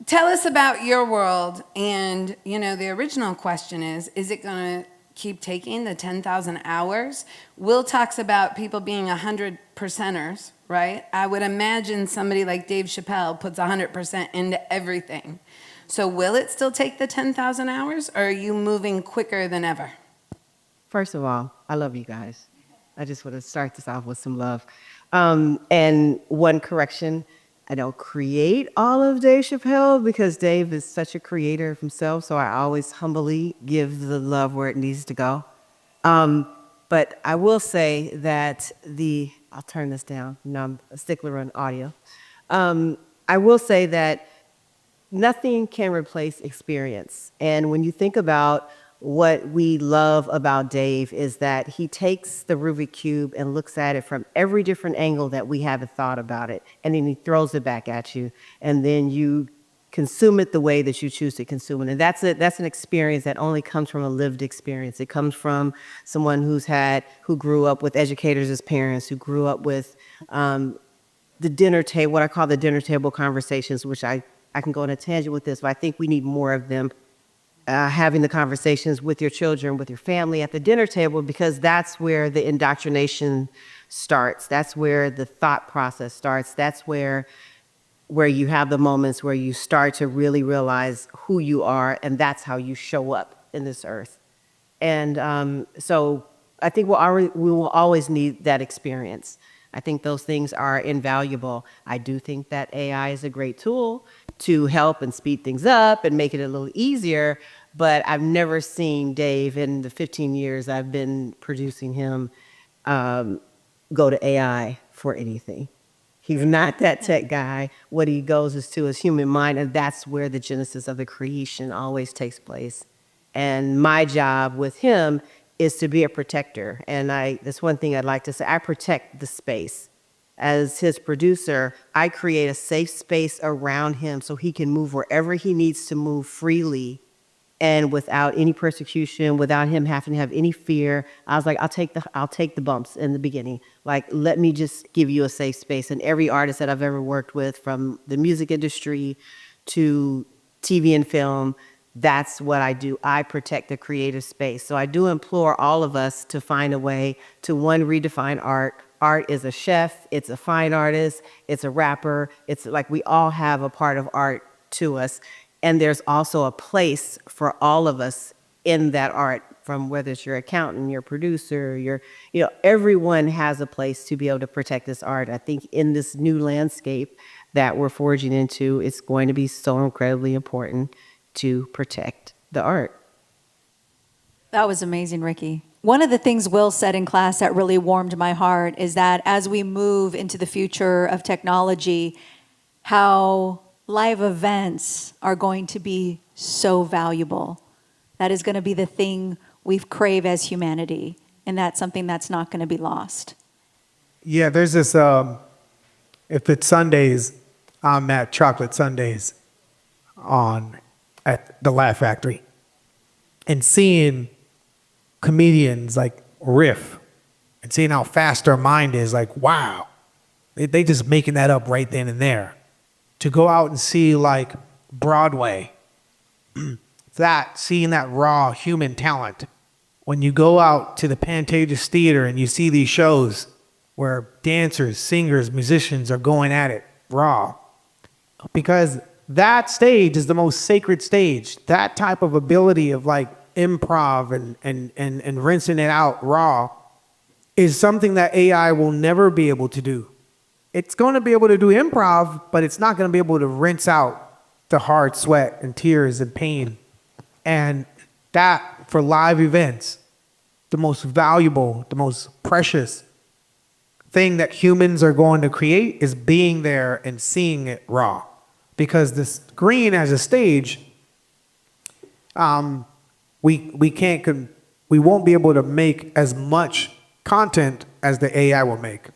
Tell us about your world, and you know the original question is it going to keep taking the 10,000 hours? Will talks about people being 100%ers, right? I would imagine somebody like Dave Chappelle puts 100% into everything. So will it still take the 10,000 hours, or are you moving quicker than ever? First of all, I love you guys. I just want to start this off with some love. And one correction, I don't create all of Dave Chappelle, because Dave is such a creator of himself, so I always humbly give the love where it needs to go. But I will say that I'll turn this down, you know, I'm a stickler on audio. I will say that nothing can replace experience. And when you think about what we love about Dave, is that he takes the Rubik's Cube and looks at it from every different angle that we haven't thought about it. And then he throws it back at you. And then you consume it the way that you choose to consume it. And that's an experience that only comes from a lived experience. It comes from someone who grew up with educators as parents, who grew up with the dinner table, what I call the dinner table conversations, which I can go on a tangent with this, but I think we need more of them having the conversations with your children, with your family at the dinner table, because that's where the indoctrination starts. That's where the thought process starts. That's where you have the moments where you start to really realize who you are, and that's how you show up in this earth. And so I think we will always need that experience. I think those things are invaluable. I do think that AI is a great tool to help and speed things up and make it a little easier, but I've never seen Dave, in the 15 years I've been producing him, go to AI for anything. He's not that tech guy. What he goes is to his human mind, and that's where the genesis of the creation always takes place. And my job with him is to be a protector. And that's one thing I'd like to say. I protect the space. As his producer, I create a safe space around him so he can move wherever he needs to move freely and without any persecution, without him having to have any fear. I was like, I'll take the bumps in the beginning. Like, let me just give you a safe space. And every artist that I've ever worked with, from the music industry to TV and film, that's what I do. I protect the creative space. So I do implore all of us to find a way to, one, redefine art. Art is a chef, it's a fine artist, it's a rapper. It's like we all have a part of art to us. And there's also a place for all of us in that art, from whether it's your accountant, your producer, everyone has a place to be able to protect this art. I think in this new landscape that we're forging into, it's going to be so incredibly important to protect the art. That was amazing, Ricky. One of the things Will said in class that really warmed my heart is that as we move into the future of technology, how live events are going to be so valuable. That is going to be the thing we crave as humanity, and that's something that's not going to be lost. Yeah, there's this, if it's Sundays, I'm at Chocolate Sundays at the Laugh Factory, and seeing comedians like riff and seeing how fast their mind is, like, wow, they just making that up right then and there. To go out and see like Broadway, seeing that raw human talent. When you go out to the Pantages Theater and you see these shows where dancers, singers, musicians are going at it raw, because that stage is the most sacred stage. That type of ability of like improv and rinsing it out raw is something that AI will never be able to do. It's going to be able to do improv, but it's not going to be able to rinse out the hard sweat and tears and pain. And that, for live events, the most valuable, the most precious thing that humans are going to create is being there and seeing it raw. Because the screen as a stage, we won't be able to make as much content as the AI will make.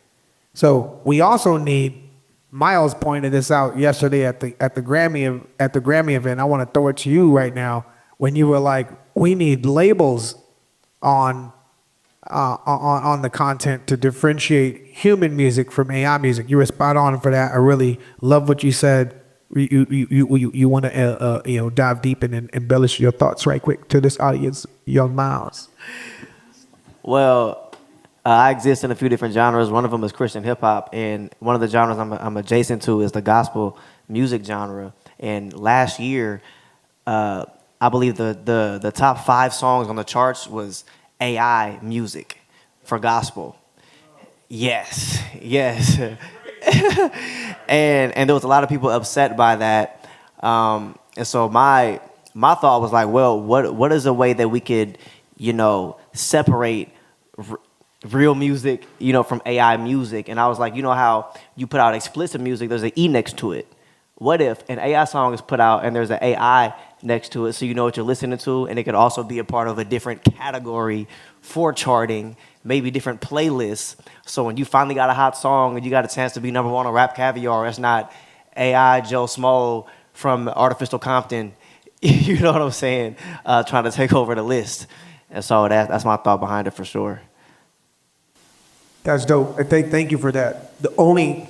So we also need, Miles pointed this out yesterday at the Grammy event. I want to throw it to you right now, when you were like, we need labels on the content to differentiate human music from AI music. You were spot on for that. I really love what you said. You want to dive deep and embellish your thoughts right quick to this audience, young Miles. Well, I exist in a few different genres. One of them is Christian hip hop, and one of the genres I'm adjacent to is the gospel music genre. And last year, I believe the top 5 songs on the charts was AI music for gospel. Yes. and there was a lot of people upset by that. And so my thought was like, well, what is a way that we could, separate real music, from AI music? And I was like, how you put out explicit music, there's an E next to it. What if an AI song is put out and there's an AI next to it, so you know what you're listening to, and it could also be a part of a different category for charting, maybe different playlists. So when you finally got a hot song and you got a chance to be number 1 on Rap Caviar, it's not AI Joe Small from Artificial Compton, you know what I'm saying, trying to take over the list. And so that's my thought behind it for sure. That's dope. Thank you for that. The only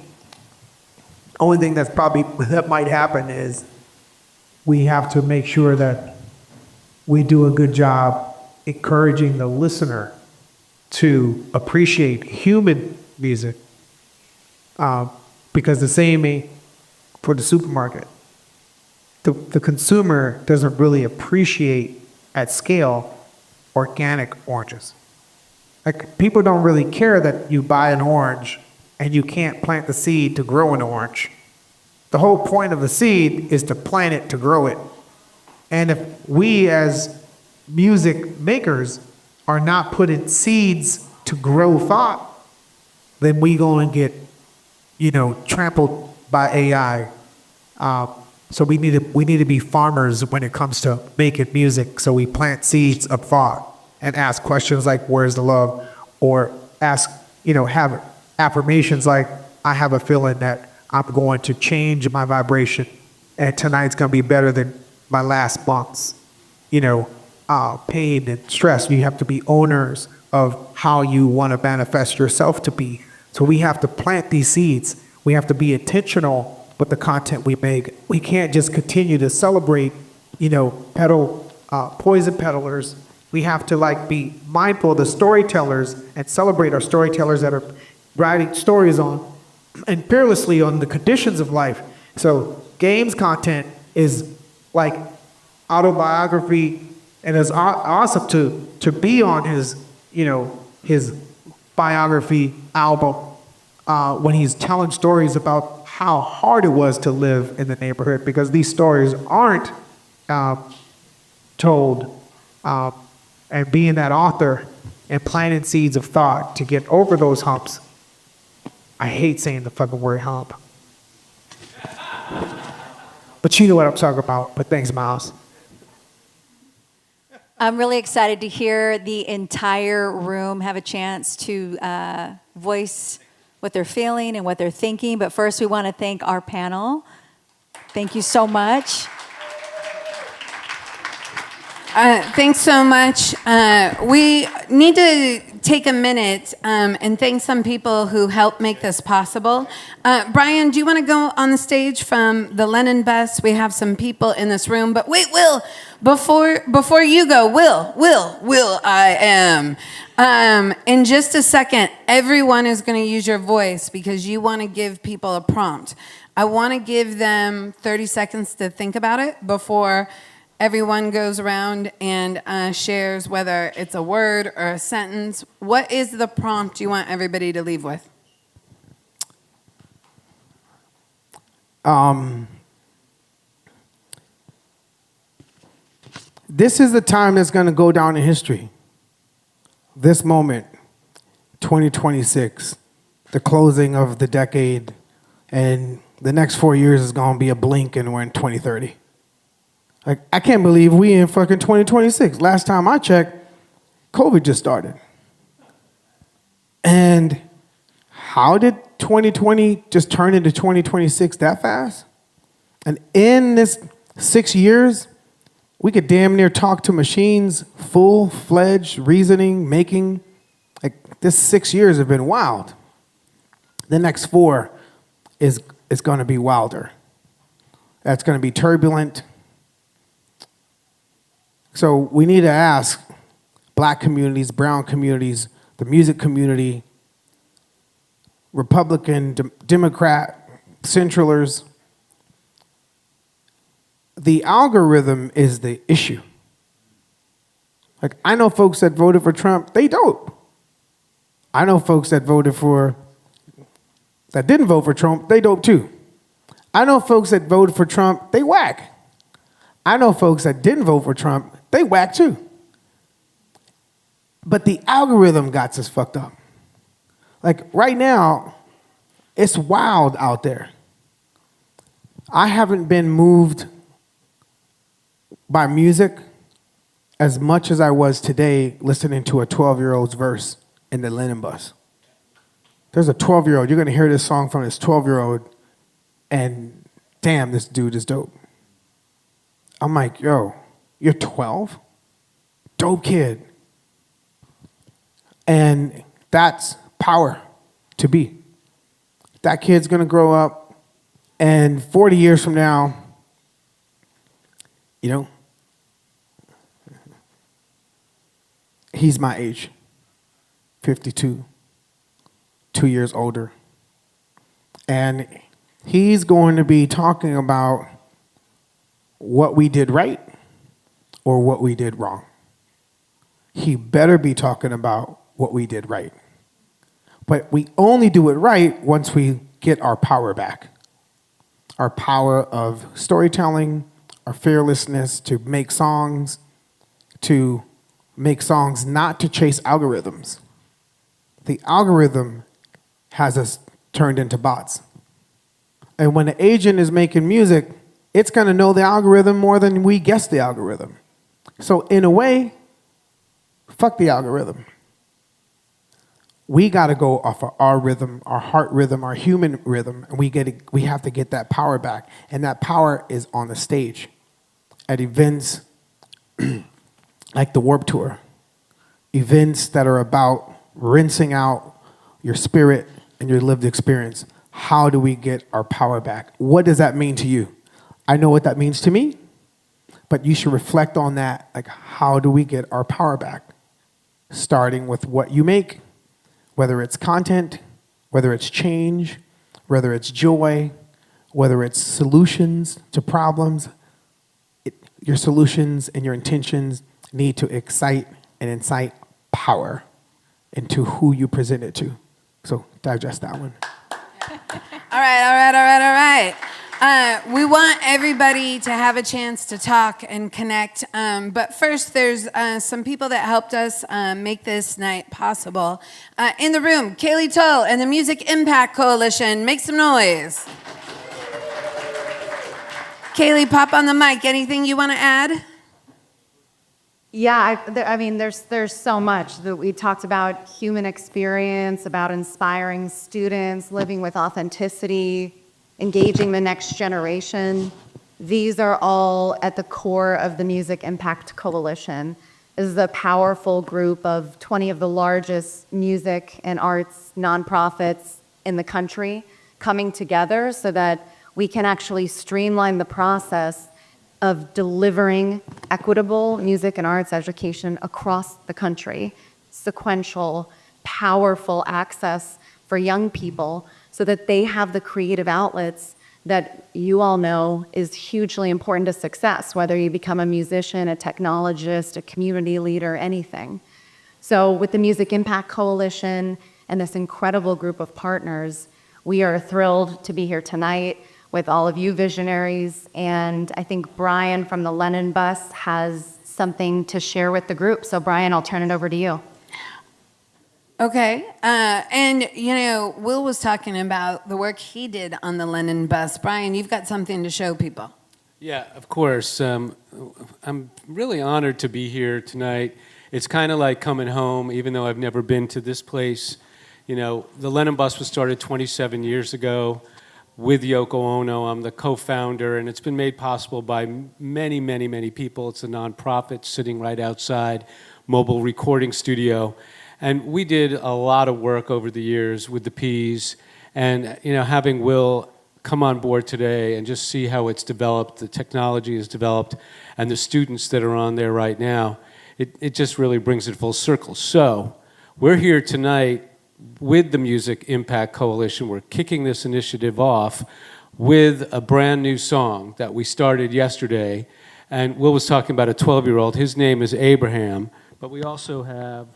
thing that might happen is we have to make sure that we do a good job encouraging the listener to appreciate human music, because the same ain't for the supermarket. The consumer doesn't really appreciate at scale organic oranges. Like, people don't really care that you buy an orange and you can't plant the seed to grow an orange. The whole point of the seed is to plant it to grow it. And if we as music makers are not putting seeds to grow thought, then we gonna get, trampled by AI. So we need to be farmers when it comes to making music. So we plant seeds of thought and ask questions like, "Where's the love?" Or ask, have affirmations like, "I have a feeling that I'm going to change my vibration, and tonight's gonna be better than my last month's." Pain and stress. You have to be owners of how you want to manifest yourself to be. So we have to plant these seeds. We have to be intentional with the content we make. We can't just continue to celebrate, poison peddlers. We have to be mindful of the storytellers and celebrate our storytellers that are writing stories on and fearlessly on the conditions of life. So games content is like autobiography, and it's awesome to be on his biography album when he's telling stories about how hard it was to live in the neighborhood, because these stories aren't told. And being that author and planting seeds of thought to get over those humps. I hate saying the fucking word hump. But you know what I'm talking about. But thanks, Miles. I'm really excited to hear the entire room have a chance to voice what they're feeling and what they're thinking. But first, we want to thank our panel. Thank you so much. Thanks so much. We need to take a minute and thank some people who helped make this possible. Brian, do you want to go on the stage from the Lennon Bus? We have some people in this room. But wait, Will, before you go, will.i.am. In just a second, everyone is going to use your voice because you want to give people a prompt. I want to give them 30 seconds to think about it before everyone goes around and shares whether it's a word or a sentence. What is the prompt you want everybody to leave with? This is the time that's going to go down in history. This moment, 2026, the closing of the decade, and the next 4 years is going to be a blink and we're in 2030. Like, I can't believe we in fucking 2026. Last time I checked, COVID just started. And how did 2020 just turn into 2026 that fast? And in this 6 years, we could damn near talk to machines, full-fledged reasoning, making. Like, this 6 years have been wild. The next 4 is going to be wilder. That's going to be turbulent. So we need to ask black communities, brown communities, the music community, Republican, Democrat, centralers. The algorithm is the issue. Like, I know folks that voted for Trump, they dope. I know folks that didn't vote for Trump, they dope too. I know folks that voted for Trump, they whack. I know folks that didn't vote for Trump, they whack too. But the algorithm got us fucked up. Like, right now, it's wild out there. I haven't been moved by music as much as I was today listening to a 12-year-old's verse in the Lennon Bus. There's a 12-year-old, you're gonna hear this song from this 12-year-old, and damn, this dude is dope. I'm like, yo, you're 12? Dope kid. And that's power to be. That kid's gonna grow up, and 40 years from now, He's my age, 52, 2 years older. And he's going to be talking about what we did right or what we did wrong. He better be talking about what we did right. But we only do it right once we get our power back. Our power of storytelling, our fearlessness to make songs not to chase algorithms. The algorithm has us turned into bots. And when the agent is making music, it's going to know the algorithm more than we guess the algorithm. So in a way, fuck the algorithm. We got to go off of our rhythm, our heart rhythm, our human rhythm, and we have to get that power back. And that power is on the stage at events like the Warped Tour, events that are about rinsing out your spirit and your lived experience. How do we get our power back? What does that mean to you? I know what that means to me, but you should reflect on that. Like, how do we get our power back? Starting with what you make, whether it's content, whether it's change, whether it's joy, whether it's solutions to problems. Your solutions and your intentions need to excite and incite power into who you present it to. So digest that one. All right. We want everybody to have a chance to talk and connect. But first, there's some people that helped us make this night possible. In the room, Kaylee Tull and the Music Impact Coalition. Make some noise. Kaylee, pop on the mic. Anything you want to add? Yeah, I mean, there's so much that we talked about: human experience, about inspiring students, living with authenticity, engaging the next generation. These are all at the core of the Music Impact Coalition. This is a powerful group of 20 of the largest music and arts nonprofits in the country coming together so that we can actually streamline the process of delivering equitable music and arts education across the country, sequential, powerful access for young people so that they have the creative outlets that you all know is hugely important to success, whether you become a musician, a technologist, a community leader, anything. So with the Music Impact Coalition and this incredible group of partners, we are thrilled to be here tonight with all of you visionaries, and I think Brian from the Lennon Bus has something to share with the group. So Brian, I'll turn it over to you. Okay, and Will was talking about the work he did on the Lennon Bus. Brian, you've got something to show people. Yeah, of course. I'm really honored to be here tonight. It's kind of like coming home, even though I've never been to this place. The Lennon Bus was started 27 years ago with Yoko Ono. I'm the co-founder, and it's been made possible by many, many, many people. It's a nonprofit sitting right outside mobile recording studio. And we did a lot of work over the years with the Ps, and having Will come on board today and just see how it's developed, the technology is developed, and the students that are on there right now, it just really brings it full circle. So we're here tonight with the Music Impact Coalition. We're kicking this initiative off with a brand new song that we started yesterday. And Will was talking about a 12-year-old. His name is Abraham. But we also have,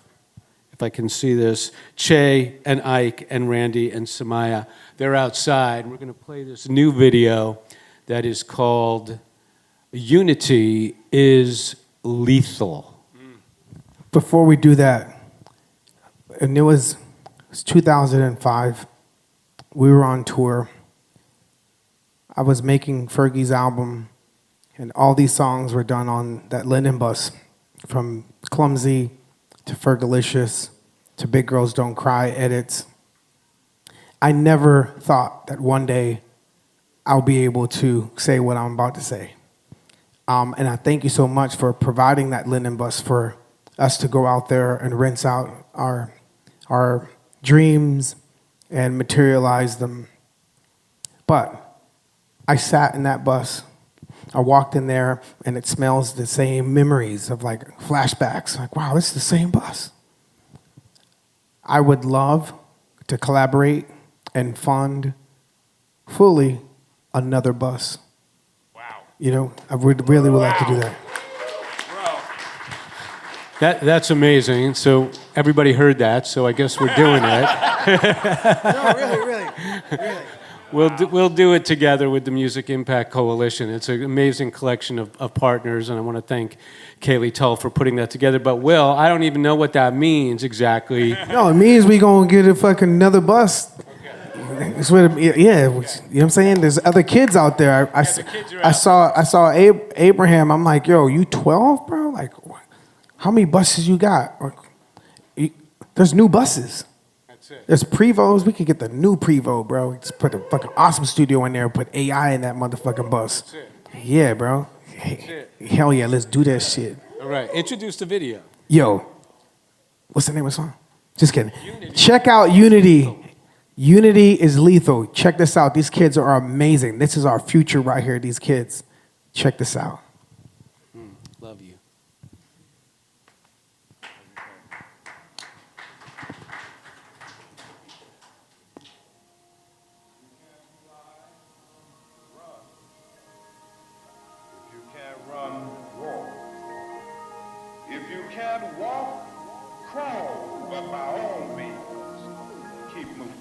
if I can see this, Che and Ike and Randy and Samaya. They're outside. We're going to play this new video that is called Unity is Lethal. Before we do that, and it was 2005. We were on tour. I was making Fergie's album, and all these songs were done on that Lennon Bus, from Clumsy to Fergalicious to Big Girls Don't Cry edits. I never thought that one day I'll be able to say what I'm about to say. And I thank you so much for providing that Lennon Bus for us to go out there and rinse out our dreams and materialize them. But I sat in that bus I walked in there and it smells the same memories of like flashbacks. Like, wow, this is the same bus. I would love to collaborate and fund fully another bus. Wow. You know, I really would like to do that. That's amazing. So everybody heard that, so I guess we're doing it. No, really. We'll do it together with the Music Impact Coalition. It's an amazing collection of partners, and I want to thank Kaylee Tull for putting that together. But Will, I don't even know what that means exactly. No, it means we gonna get a fucking another bus. It's what you know what I'm saying? There's other kids out there. I saw Abraham. I'm like, yo, you 12, bro? Like, how many buses you got? There's new buses. That's it. There's Prevos. We could get the new Prevo, bro. Just put a fucking awesome studio in there. Put AI in that motherfucking bus. That's it. Yeah, bro. Hell yeah, let's do that shit. All right, introduce the video. Yo, what's the name of the song? Just kidding. Check out Unity. Unity is lethal. Check this out. These kids are amazing. This is our future right here, these kids. Check this out. Love you. If you can't walk, crawl, but by all means, keep moving.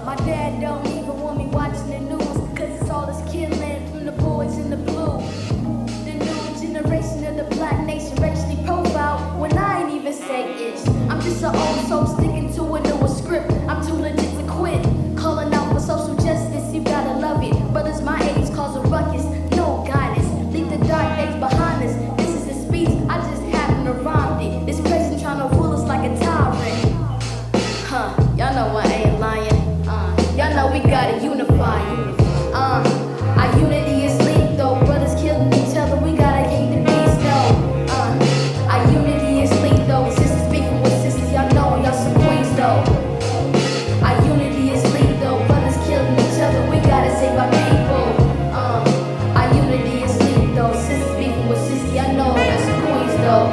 My dad don't even want me watching the news, cause it's all this killing from the boys in the blue. The new generation of the black nation racially profiled when I ain't even say it. I'm just an old soul sticking to a newer script. I'm too legit to quit. Calling out for social justice, you gotta love it. Brothers my age cause a ruckus, no guidance. Leave the dark days behind us. This is a speech, I just happen to rhyme it. This president trying to rule us like a tyrant. Y'all know I ain't lying. Y'all know we gotta unify. Our unity is lethal. Brothers killing each other, we gotta keep the peace though. Our unity is lethal. Sisters beefing with sisters, y'all know y'all some queens though. Our unity is lethal. Brothers killing each other, we gotta save our people. Our unity is lethal. Sisters beefing with sisters, y'all know y'all some queens though.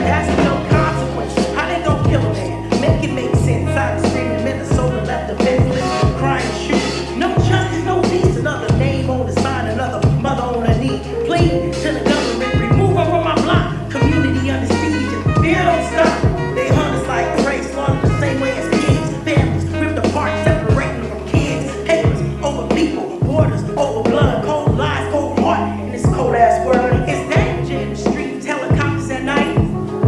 That's no consequence. How they gon' kill a man? Make it make sense. I'm screaming Minnesota left defenseless, crying shoes. No justice, no peace. Another name on the sign, another mother on her knee. Plead to the government, remove her from my block. Community under siege, and fear don't stop. They hunt us like prey, slaughter the same way as pigs. Families ripped apart, separating from kids. Papers over people, borders over blood. Cold lies, cold heart in this cold ass world. It's danger in the streets, helicopters at night.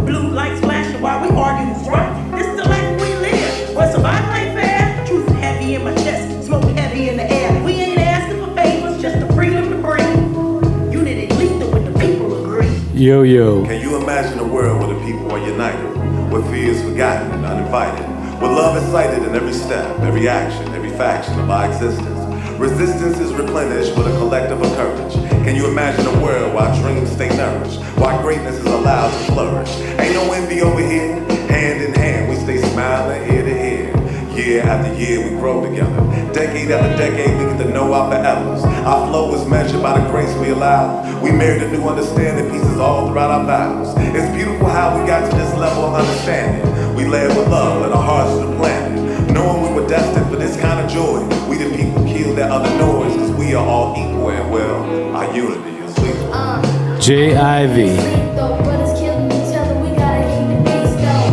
Blue lights flashing while we argue who's right. This is the life we live. Where survival ain't fair. Truth heavy in my chest, smoke heavy in the air. We ain't asking for favors, just the freedom to breathe. Unity lethal when the people agree. Yo. Can you imagine a world where the people are united, where fear is forgotten and uninvited, where love is cited in every step, every action, every faction of our existence? Resistance is replenished with a collective of courage. Can you imagine a world where our dreams stay nourished, while greatness is allowed to flourish? Ain't no envy over here, hand in hand, we stay smiling ear to ear. Year after year, we grow together. Decade after decade, we get to know our forevers. Our flow is measured by the grace we allow. We married a new understanding pieces all throughout our vows. It's beautiful how we got to this level of understanding. We led with love and our hearts to the planet. Knowing we were destined for this kind of joy. We the people kill that other noise, cause we are all equal and well, our unity is lethal. J.I.V. Though brothers killing each other, we gotta keep the peace though.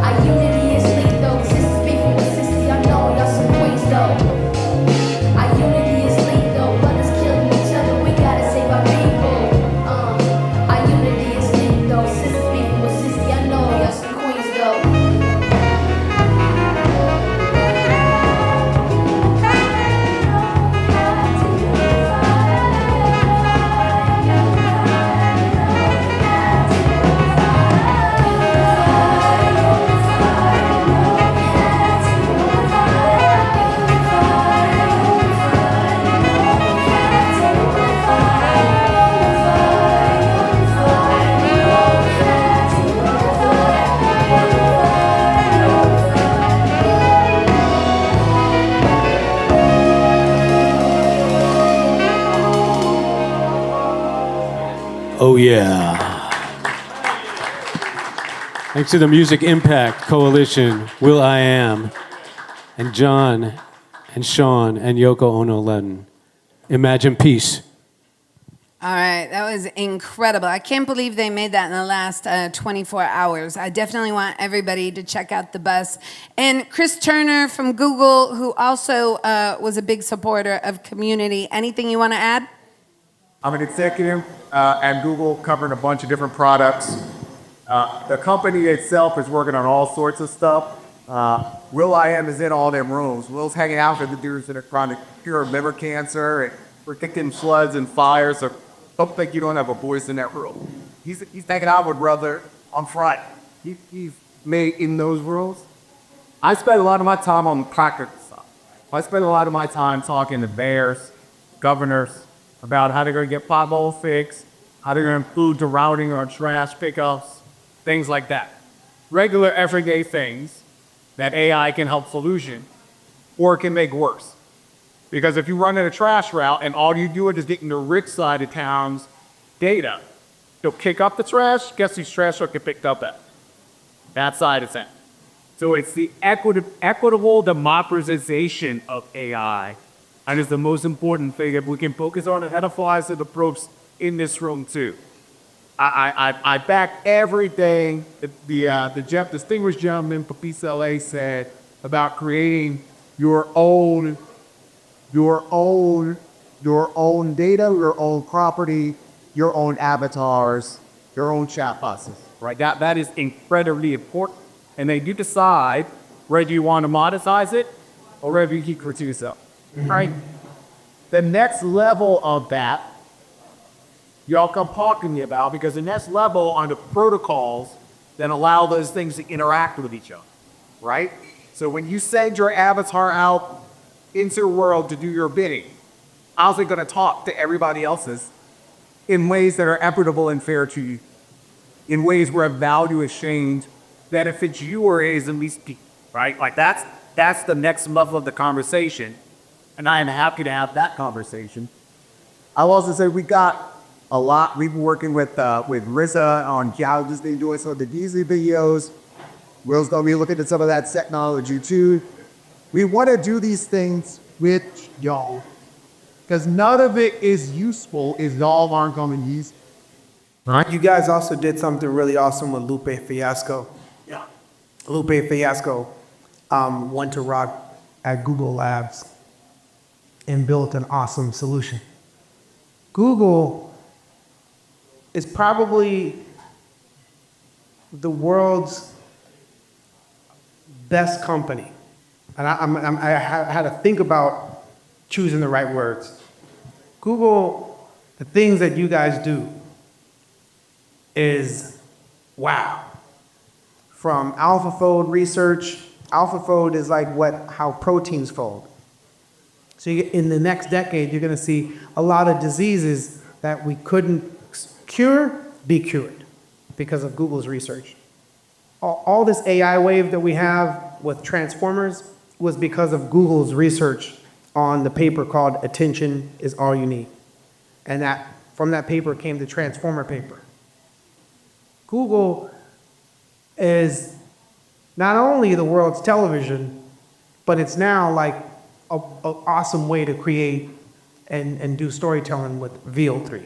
Our unity is lethal. Sisters beefing with sisters, y'all know y'all some queens though. Our unity is lethal. Brothers killing each other, we gotta save our people. Our unity is lethal. Sisters beefing with sisters, y'all know y'all some queens though. Oh, yeah. Thanks to the Music Impact Coalition, will.i.am, and John, and Sean, and Yoko Ono Lennon. Imagine peace. All right, that was incredible. I can't believe they made that in the last 24 hours. I definitely want everybody to check out the bus. And Chris Turner from Google, who also was a big supporter of community. Anything you want to add? I'm an executive at Google covering a bunch of different products. The company itself is working on all sorts of stuff. will.i.am is in all them rooms. Will's hanging out with the dudes that are trying to cure liver cancer and predicting floods and fires. So don't think you don't have a voice in that room. He's hanging out with brother on Friday. He's made in those roles. I spend a lot of my time on the practical side. I spend a lot of my time talking to mayors, governors, about how they're going to get potholes fixed, how they're going to improve the routing or trash pickups, things like that. Regular everyday things that AI can help solution or can make worse. Because if you run in a trash route and all you do is getting the rich side of town's data, they'll kick up the trash, guess whose trash will get picked up at? That side of town. So it's the equitable democratization of AI, and it's the most important thing. If we can focus on it, applies to the probes in this room too. I back everything that the distinguished gentleman from PCLA said about creating your own data, your own property, your own avatars, your own chat boxes, right? That is incredibly important. And then you decide whether you want to monetize it or whether you keep it to yourself, right? The next level of that, y'all come talk to me about, because the next level are the protocols that allow those things to interact with each other, right? So when you send your avatar out into the world to do your bidding, how's it going to talk to everybody else's in ways that are equitable and fair to you, in ways where a value exchange benefits you or is at least people, right? Like that's the next level of the conversation, and I am happy to have that conversation. I'll also say we got a lot. We've been working with RZA on how just been doing some of the DZ videos. Will's gonna be looking at some of that technology too. We want to do these things with y'all, because none of it is useful if y'all aren't going to use it. Right. You guys also did something really awesome with Lupe Fiasco. Yeah. Lupe Fiasco went to rock at Google Labs and built an awesome solution. Google is probably the world's best company. And I had to think about choosing the right words. Google, the things that you guys do is wow. From AlphaFold research, AlphaFold is like how proteins fold. So in the next decade, you're going to see a lot of diseases that we couldn't cure, be cured because of Google's research. All this AI wave that we have with transformers was because of Google's research on the paper called Attention is All You Need. And from that paper came the transformer paper. Google is not only the world's television, but it's now like an awesome way to create and do storytelling with VO3.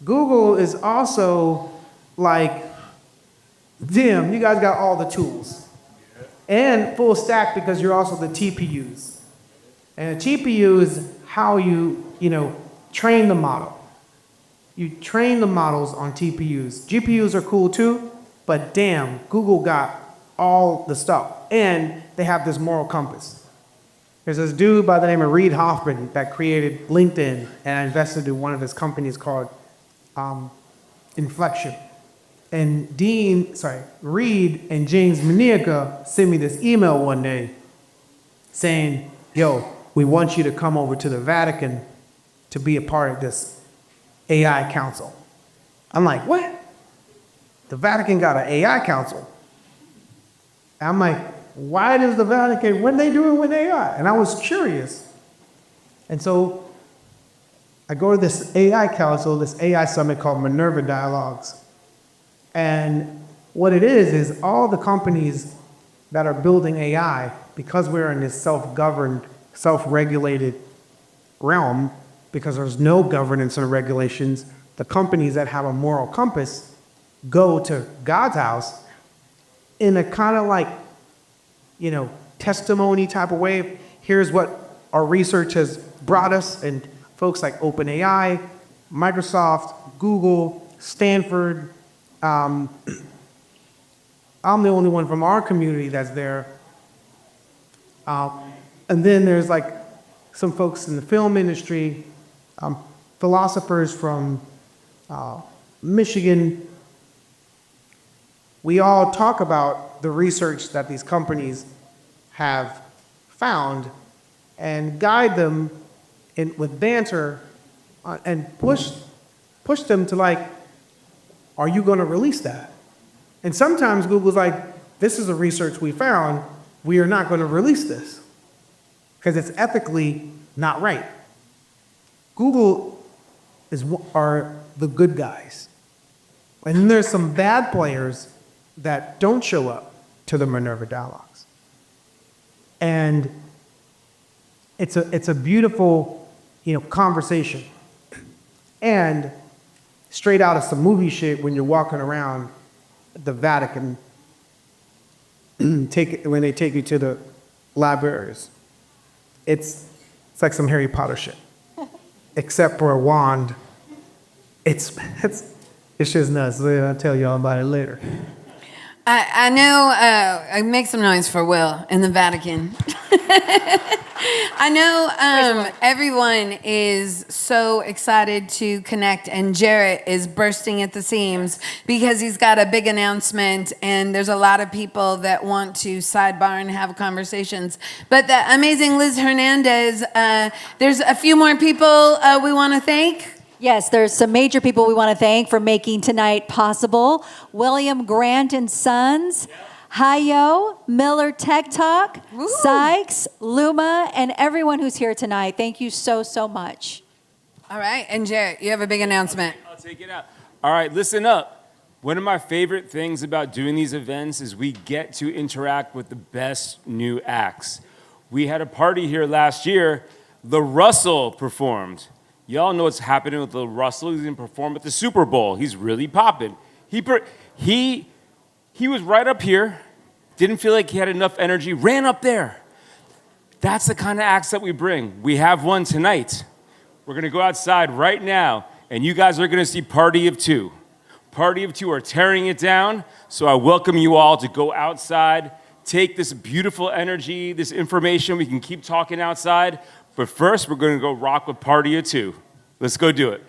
Google is also like, damn, you guys got all the tools. And full stack because you're also the TPUs. And a TPU is how you train the model. You train the models on TPUs. GPUs are cool too, but damn, Google got all the stuff. And they have this moral compass. There's this dude by the name of Reid Hoffman that created LinkedIn, and I invested in one of his companies called Inflection. And Reid and James Maniaca sent me this email one day saying, yo, we want you to come over to the Vatican to be a part of this AI council. I'm like, what? The Vatican got an AI council? And I'm like, why does the Vatican, what are they doing with AI? And I was curious. And so I go to this AI council, this AI summit called Minerva Dialogues. And what it is all the companies that are building AI, because we're in this self-governed, self-regulated realm, because there's no governance or regulations, the companies that have a moral compass go to God's house in a kind of like, testimony type of way. Here's what our research has brought us, and folks like OpenAI, Microsoft, Google, Stanford. I'm the only one from our community that's there. And then there's like some folks in the film industry, philosophers from Michigan. We all talk about the research that these companies have found and guide them with banter and push them to like, are you going to release that? And sometimes Google's like, this is the research we found. We are not going to release this because it's ethically not right. Google are the good guys. And then there's some bad players that don't show up to the Minerva Dialogues. And it's a beautiful, conversation. And straight out of some movie shit when you're walking around the Vatican, when they take you to the libraries. It's like some Harry Potter shit. Except for a wand. It's just nuts. I'll tell you all about it later. I know, I make some noise for Will in the Vatican. I know everyone is so excited to connect, and Jarrett is bursting at the seams because he's got a big announcement, and there's a lot of people that want to sidebar and have conversations. But the amazing Liz Hernandez, there's a few more people we want to thank. Yes, there's some major people we want to thank for making tonight possible. William Grant and Sons, Hayo, Miller Tech Talk, Sykes, Luma, and everyone who's here tonight. Thank you so, so much. All right, and Jarrett, you have a big announcement. I'll take it out. All right, listen up. One of my favorite things about doing these events is we get to interact with the best new acts. We had a party here last year. The Russell performed. Y'all know what's happening with the Russell. He's going to perform at the Super Bowl. He's really popping. He was right up here, didn't feel like he had enough energy, ran up there. That's the kind of acts that we bring. We have one tonight. We're going to go outside right now, and you guys are going to see Party of Two. Party of Two are tearing it down, so I welcome you all to go outside, take this beautiful energy, this information. We can keep talking outside. But first, we're going to go rock with Party of Two. Let's go do it.